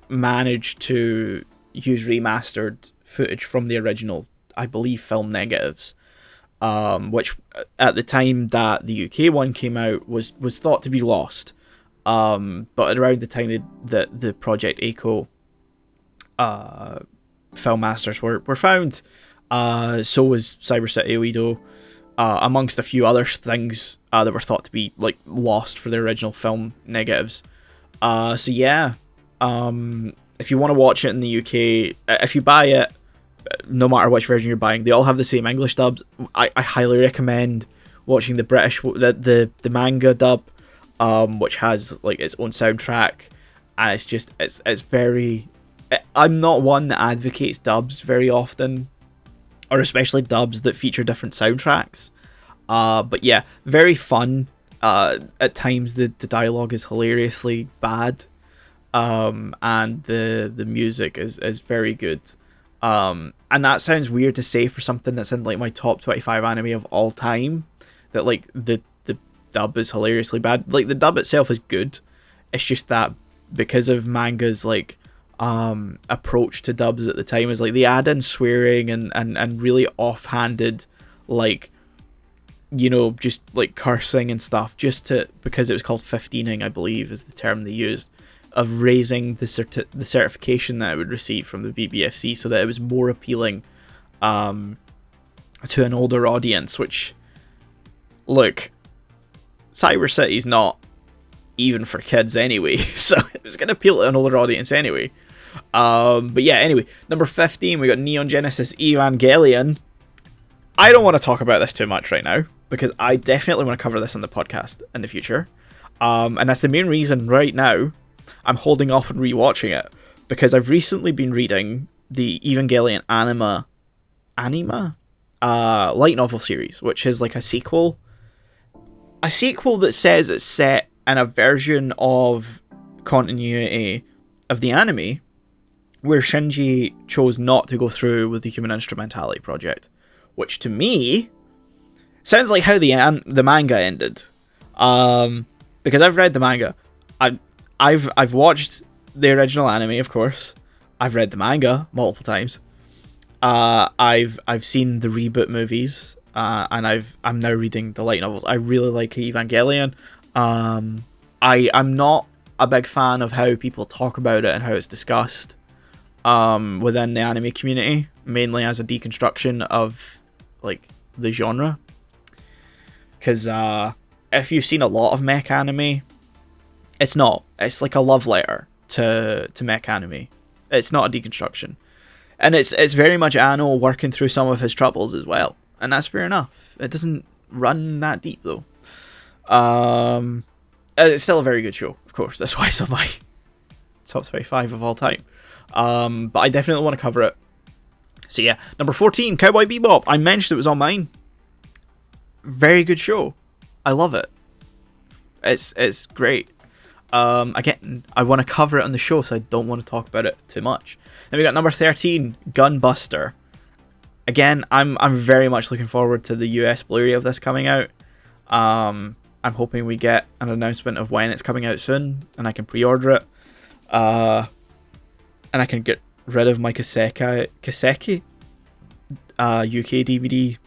managed to use remastered footage from the original, I believe, film negatives, which at the time that the UK one came out was thought to be lost. But around the time that the Project Echo film masters were found, so was Cyber City Oedo, amongst a few other things that were thought to be like lost for the original film negatives. So yeah, if you want to watch it in the UK, if you buy it, no matter which version you're buying, they all have the same English dubs. I highly recommend watching the British, the manga dub, which has like its own soundtrack, and it's very. I'm not one that advocates dubs very often, or especially dubs that feature different soundtracks. But yeah, very fun. At times the dialogue is hilariously bad, and the music is very good. And that sounds weird to say for something that's in like my top 25 anime of all time, that like the dub is hilariously bad. Like the dub itself is good. It's just that because of manga's like approach to dubs at the time is like they add in swearing and really offhanded, like, you know, just like cursing and stuff, just to, because it was called 15ing, I believe is the term they used, of raising the certification that it would receive from the BBFC, so that it was more appealing to an older audience. Which, look, Cyber City's not even for kids anyway, so it was going to appeal to an older audience anyway. But yeah, anyway, number 15, we got Neon Genesis Evangelion. I don't want to talk about this too much right now, because I definitely want to cover this on the podcast in the future. And that's the main reason right now I'm holding off on rewatching it, because I've recently been reading the Evangelion anima light novel series, which is like a sequel that says it's set in a version of continuity of the anime where Shinji chose not to go through with the Human Instrumentality project, which to me sounds like how the manga ended. Because I've read the manga, I've watched the original anime, of course. I've read the manga multiple times. I've seen the reboot movies, and I'm now reading the light novels. I really like Evangelion. I'm not a big fan of how people talk about it and how it's discussed within the anime community, mainly as a deconstruction of like the genre. Because if you've seen a lot of mech anime, it's like a love letter to mech anime. It's not a deconstruction, and it's very much Anno working through some of his troubles as well, and that's fair enough. It doesn't run that deep though. It's still a very good show, of course. That's why it's on my top 25 of all time. But I definitely want to cover it. So yeah, number 14, Cowboy Bebop. I mentioned it was on mine. Very good show. I love it. It's great. Again, I want to cover it on the show, so I don't want to talk about it too much. Then we got number 13, Gunbuster. Again, I'm very much looking forward to the US Blu-ray of this coming out. I'm hoping we get an announcement of when it's coming out soon, and I can pre-order it. And I can get rid of my Kaseki UK DVD,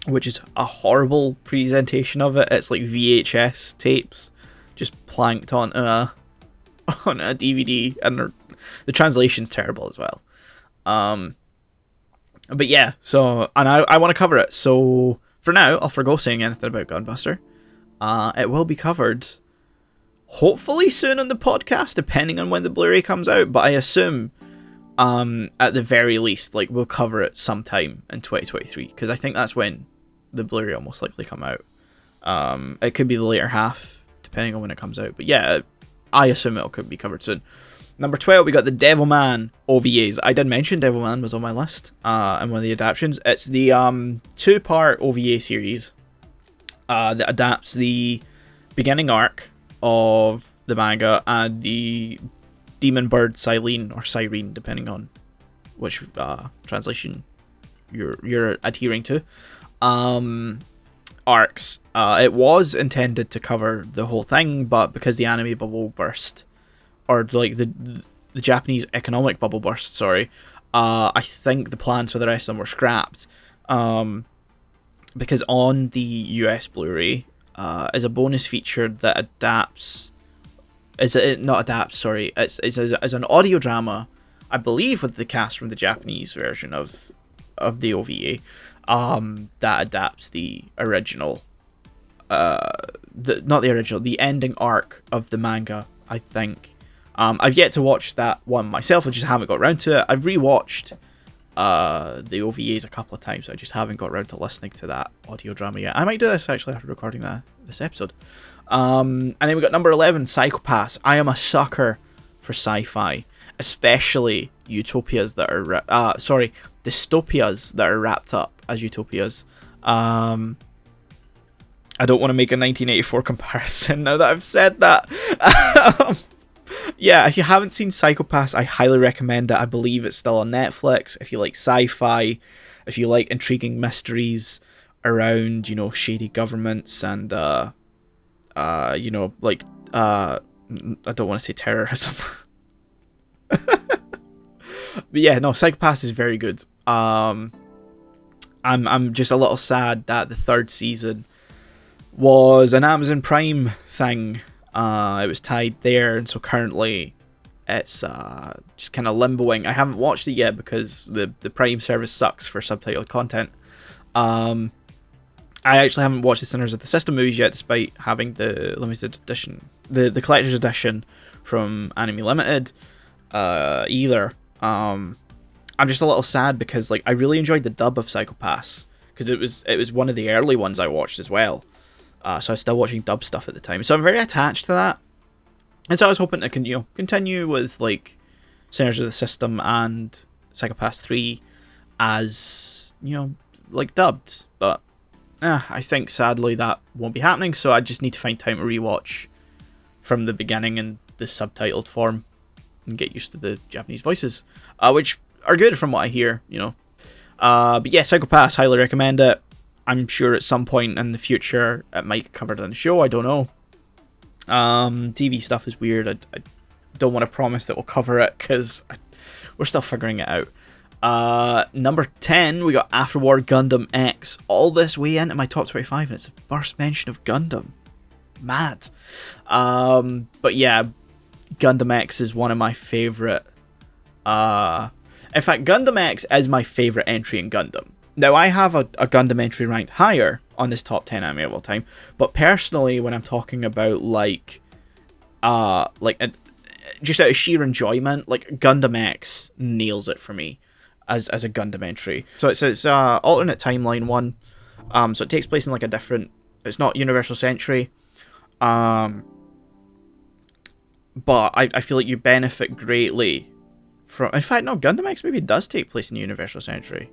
which is a horrible presentation of it. It's like VHS tapes just planked on a DVD, and the translation's terrible as well. But yeah, so, and I want to cover it. So for now, I'll forgo saying anything about Gunbuster. It will be covered hopefully soon on the podcast, depending on when the Blu-ray comes out. But I assume, at the very least, like, we'll cover it sometime in 2023, because I think that's when the Blu-ray will most likely come out. It could be the later half, depending on when it comes out. But yeah, I assume it could be covered soon. Number 12, we got the Devilman OVAs. I did mention Devilman was on my list, and one of the adaptations. It's the 2-part OVA series that adapts the beginning arc of the manga and the Demon Bird Silene, or Sirene, depending on which translation you're adhering to, arcs. It was intended to cover the whole thing, but because the anime bubble burst, or like the Japanese economic bubble burst, sorry, I think the plans for the rest of them were scrapped. Because on the US Blu-ray is a bonus feature that adapts. It's an audio drama, I believe, with the cast from the Japanese version of the OVA, that adapts the original, the ending arc of the manga, I think. I've yet to watch that one myself. I just haven't got around to it. I've rewatched the OVAs a couple of times. I just haven't got around to listening to that audio drama yet. I might do this actually after recording this episode. And then we got number 11, Psycho-Pass. I am a sucker for sci-fi, especially dystopias that are wrapped up as utopias. I don't want to make a 1984 comparison now that I've said that. Yeah, if you haven't seen Psycho-Pass, I highly recommend it. I believe it's still on Netflix. If you like sci-fi, if you like intriguing mysteries around, shady governments and, I don't want to say terrorism. But yeah, no, Psycho-Pass is very good. I'm just a little sad that the third season was an Amazon Prime thing. It was tied there, and so currently it's just kind of limboing. I haven't watched it yet because the Prime service sucks for subtitled content. I actually haven't watched the Sinners of the System movies yet, despite having the limited edition, the collector's edition from Anime Limited, either. I'm just a little sad because I really enjoyed the dub of Psycho-Pass, because it was one of the early ones I watched as well. So I was still watching dub stuff at the time. So I'm very attached to that. And so I was hoping to continue with Sinners of the System and Psycho-Pass 3 as, dubbed. But I think sadly that won't be happening, so I just need to find time to rewatch from the beginning in the subtitled form and get used to the Japanese voices, which are good from what I hear, But yeah, Psycho-Pass, highly recommend it. I'm sure at some point in the future it might get covered on the show, I don't know. TV stuff is weird. I don't want to promise that we'll cover it because we're still figuring it out. Number 10, we got After War Gundam X. All this way into my top 25, and it's the first mention of Gundam. Mad. But yeah, Gundam X is one of my favourite. In fact, Gundam X is my favourite entry in Gundam. Now, I have a Gundam entry ranked higher on this top 10 anime of all time, but personally, when I'm talking about just out of sheer enjoyment, Gundam X nails it for me as a Gundam entry. So it's alternate timeline one, so it takes place in a different. It's not Universal Century, but I feel like you benefit greatly from. In fact, no, Gundam X maybe does take place in the Universal Century.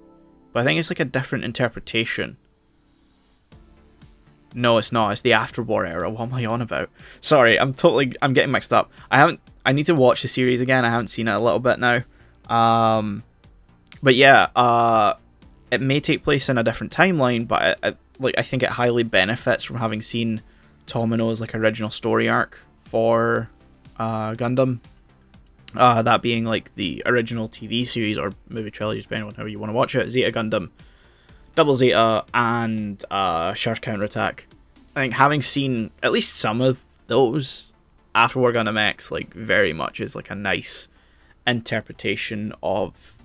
But I think it's a different interpretation. No, it's not. It's the after war era. What am I on about? Sorry, I'm getting mixed up. I need to watch the series again. I haven't seen it a little bit now. But yeah, it may take place in a different timeline, but I think it highly benefits from having seen Tomino's like original story arc for Gundam. That being like the original TV series or movie trilogy, depending on how you want to watch it. Zeta Gundam, Double Zeta, and Char's Counterattack. I think having seen at least some of those, After War Gundam X like very much is like a nice interpretation of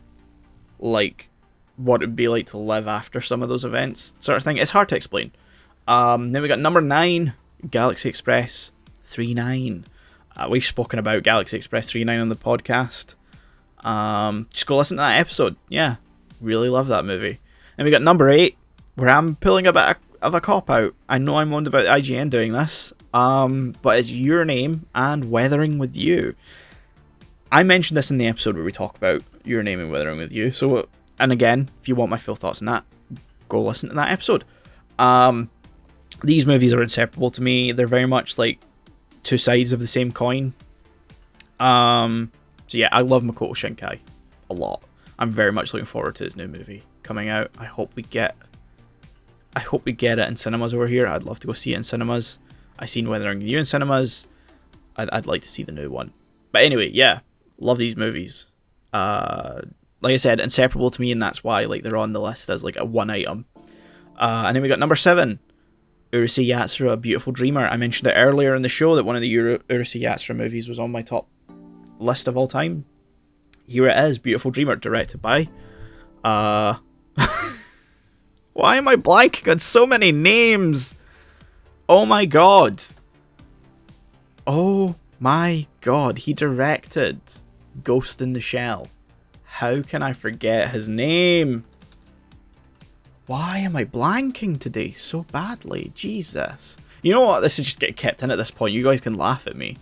like what it would be like to live after some of those events, sort of thing. It's hard to explain. Then we got number 9, Galaxy Express 39. We've spoken about Galaxy Express 39 on the podcast. Just go listen to that episode. Yeah, really love that movie. And we got number 8, where I'm pulling a bit of a cop out. I know I'm on about IGN doing this, but it's Your Name and Weathering with You. I mentioned this in the episode where we talk about Your Name and Weathering with You. So, and again, if you want my full thoughts on that, go listen to that episode. These movies are inseparable to me. They're very much like two sides of the same coin. So yeah, I love Makoto Shinkai a lot. I'm very much looking forward to his new movie coming out. I hope we get it in cinemas over here. I'd love to go see it in cinemas. I seen Weathering with You in cinemas. I'd like to see the new one. But anyway, yeah, love these movies. Like I said, inseparable to me, and that's why like they're on the list as like a one item. And then we got number 7, Urusei Yatsura, Beautiful Dreamer. I mentioned it earlier in the show that one of the Urusei Yatsura movies was on my top list of all time. Here it is, Beautiful Dreamer, directed by... Why am I blanking on so many names? Oh my god. Oh my god, he directed Ghost in the Shell. How can I forget his name? Why am I blanking today so badly? Jesus. You know what? This is just getting kept in at this point. You guys can laugh at me.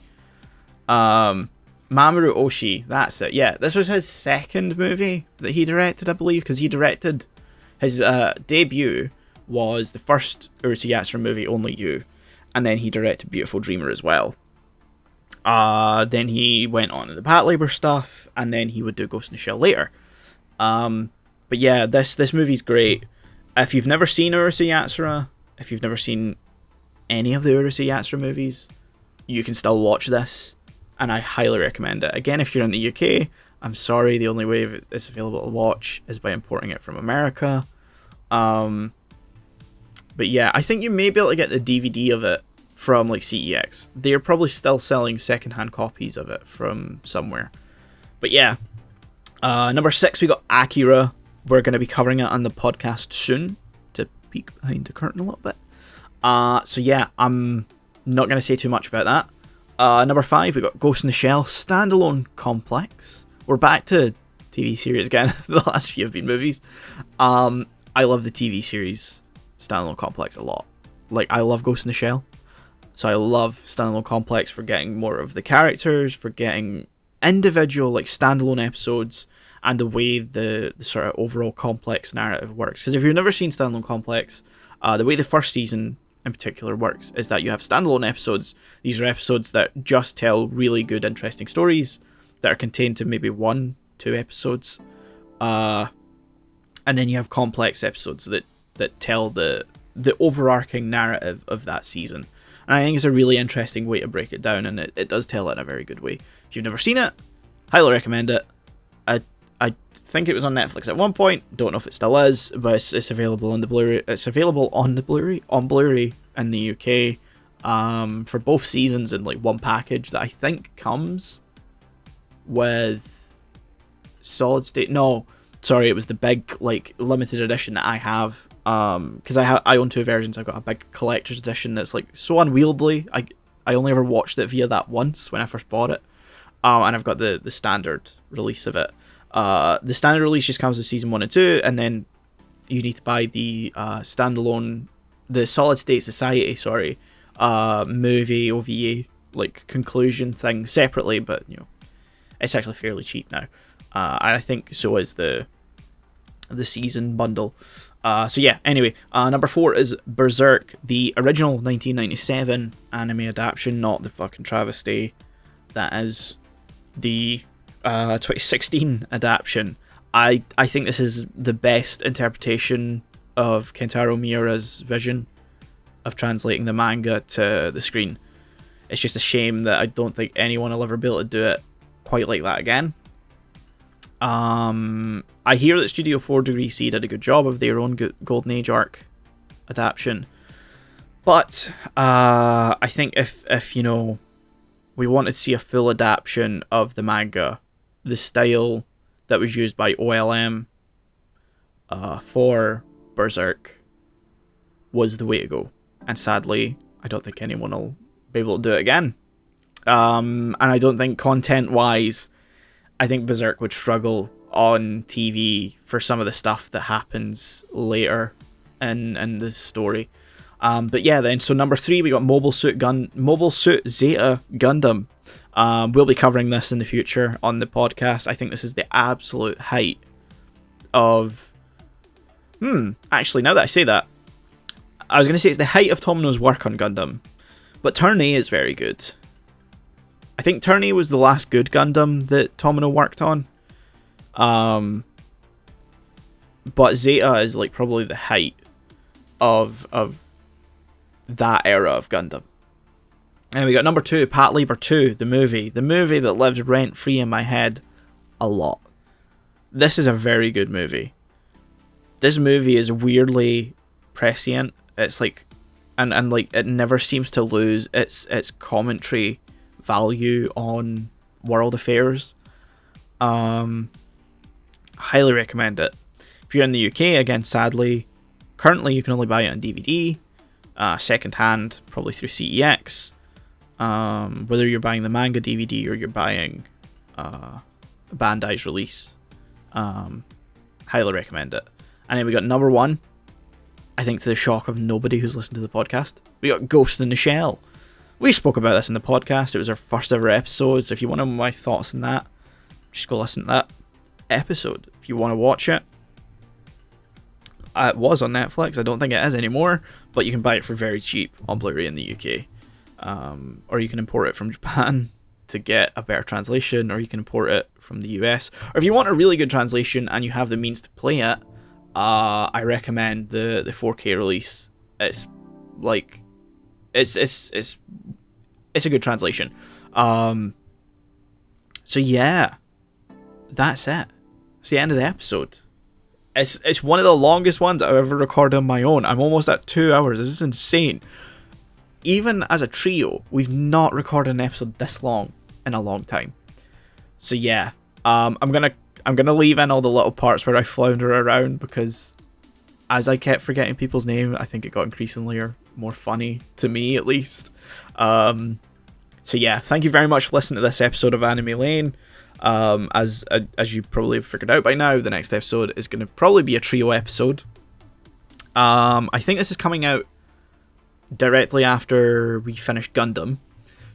Mamoru Oshii. That's it. Yeah, this was his second movie that he directed, I believe, because he directed his debut was the first Urusei Yatsura movie, Only You, and then he directed Beautiful Dreamer as well. Then he went on to the Pat Labor stuff, and then he would do Ghost in the Shell later. But yeah, this movie's great. If you've never seen Urusei Yatsura, if you've never seen any of the Urusei Yatsura movies, you can still watch this, and I highly recommend it. Again, if you're in the UK, I'm sorry, the only way it's available to watch is by importing it from America. But yeah, I think you may be able to get the DVD of it from like CEX. They're probably still selling secondhand copies of it from somewhere. But yeah, number 6, we got Akira. We're going to be covering it on the podcast soon to peek behind the curtain a little bit. So yeah, I'm not going to say too much about that. Number 5, we got Ghost in the Shell standalone complex. We're back to TV series again. The last few have been movies. I love the TV series standalone complex a lot. Like, I love Ghost in the Shell. So I love standalone complex for getting more of the characters, for getting individual like standalone episodes, and the way the sort of overall complex narrative works. Because if you've never seen standalone complex, the way the first season in particular works is that you have standalone episodes. These are episodes that just tell really good, interesting stories that are contained to maybe 1-2 episodes. And then you have complex episodes that tell the overarching narrative of that season. And I think it's a really interesting way to break it down, and it does tell it in a very good way. If you've never seen it, highly recommend it. I think it was on Netflix at one point. Don't know if it still is, but it's available on the Blu-ray. It's available on the Blu-ray in the UK for both seasons in like one package that I think comes with solid state. No, sorry, it was the big like limited edition that I have. Because I own 2 versions. I've got a big collector's edition that's like so unwieldy. I only ever watched it via that once when I first bought it. And I've got the standard release of it. The standard release just comes with season 1 and 2, and then you need to buy the standalone, the Solid State Society, movie OVA like conclusion thing separately, but you know, it's actually fairly cheap now. And I think so is the season bundle. So yeah, anyway, number 4 is Berserk, the original 1997 anime adaptation, not the fucking travesty that is the 2016 adaptation. I think this is the best interpretation of Kentaro Miura's vision of translating the manga to the screen. It's just a shame that I don't think anyone will ever be able to do it quite like that again. I hear that Studio 4 Degree C did a good job of their own Golden Age arc adaptation, but I think if you know, we wanted to see a full adaptation of the manga, the style that was used by OLM for Berserk was the way to go. And sadly, I don't think anyone will be able to do it again. And I don't think content-wise, I think Berserk would struggle on TV for some of the stuff that happens later in the story. But yeah, then, so number 3, we got Mobile Suit Zeta Gundam. We'll be covering this in the future on the podcast. I think this is the absolute height of... Actually, now that I say that, I was going to say it's the height of Tomino's work on Gundam. But Turn A is very good. I think Turn A was the last good Gundam that Tomino worked on. But Zeta is like probably the height of that era of Gundam. And we got number 2, Patlabor 2, the movie that lives rent free in my head a lot. This is a very good movie. This movie is weirdly prescient. It's like, and like it never seems to lose its commentary value on world affairs. Highly recommend it. If you're in the UK, again, sadly, currently you can only buy it on DVD, second hand, probably through CEX. Whether you're buying the manga DVD or you're buying Bandai's release, highly recommend it. And then we got number 1, I think to the shock of nobody who's listened to the podcast, we got Ghost in the Shell. We spoke about this in the podcast. It was our first ever episode, so if you want to know my thoughts on that, just go listen to that episode. If you want to watch it, it was on Netflix. I don't think it is anymore, but you can buy it for very cheap on Blu-ray in the UK. Or you can import it from Japan to get a better translation, or you can import it from the US. Or if you want a really good translation and you have the means to play it, I recommend the 4K release. It's like it's a good translation. So yeah, that's it. It's the end of the episode. It's one of the longest ones I've ever recorded on my own. I'm almost at 2 hours. This is insane. Even as a trio, we've not recorded an episode this long in a long time. So yeah, I'm gonna leave in all the little parts where I flounder around, because as I kept forgetting people's name, I think it got increasingly more funny to me, at least. So yeah, thank you very much for listening to this episode of Anime Lane. As you probably have figured out by now, the next episode is going to probably be a trio episode. I think this is coming out directly after we finish Gundam,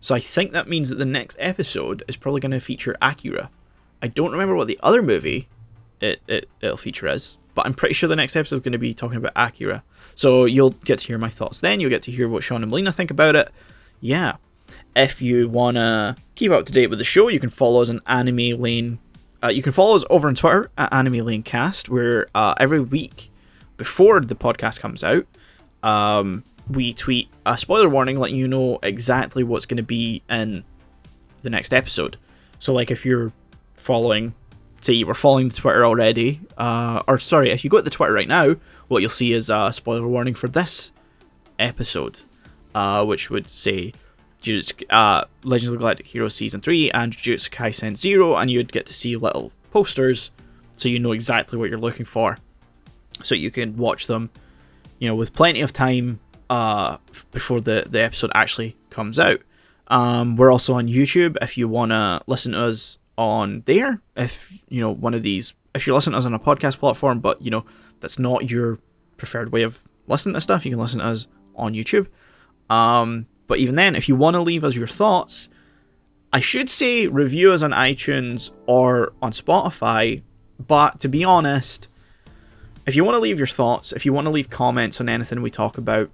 so I think that means that the next episode is probably going to feature Akira. I don't remember what the other movie it'll feature is, but I'm pretty sure the next episode is going to be talking about Akira. So you'll get to hear my thoughts then. You'll get to hear what Shaun and Melina think about it. Yeah. If you want to keep up to date with the show, you can follow us on Anime Lane. You can follow us over on Twitter at Anime Lane Cast, where every week before the podcast comes out, we tweet a spoiler warning letting you know exactly what's going to be in the next episode. So like if you're following, say you were following the Twitter already, if you go to the Twitter right now, what you'll see is a spoiler warning for this episode, which would say Legends of the Galactic Heroes Season 3 and Jujutsu Kaisen 0, and you'd get to see little posters so you know exactly what you're looking for, so you can watch them, with plenty of time before the episode actually comes out. We're also on YouTube if you want to listen to us on there. If if you're listening to us on a podcast platform, but that's not your preferred way of listening to stuff, you can listen to us on YouTube. But even then, if you want to leave us your thoughts, I should say review us on iTunes or on Spotify, but to be honest, if you want to leave your thoughts, if you want to leave comments on anything we talk about,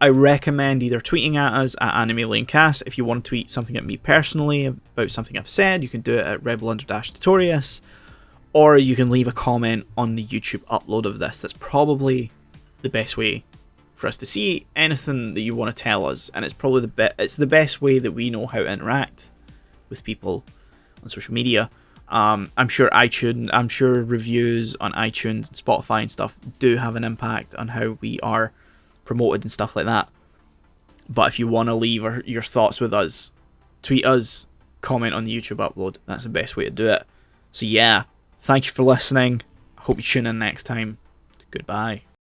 I recommend either tweeting at us at AnimeLaneCast. If you want to tweet something at me personally about something I've said, you can do it at rebel_notorious, or you can leave a comment on the YouTube upload of this. That's probably the best way for us to see anything that you want to tell us, and it's probably it's the best way that we know how to interact with people on social media. I'm sure reviews on iTunes and Spotify and stuff do have an impact on how we are promoted and stuff like that. But if you want to leave your thoughts with us, tweet us, comment on the YouTube upload. That's the best way to do it. So yeah, thank you for listening. I hope you tune in next time. Goodbye.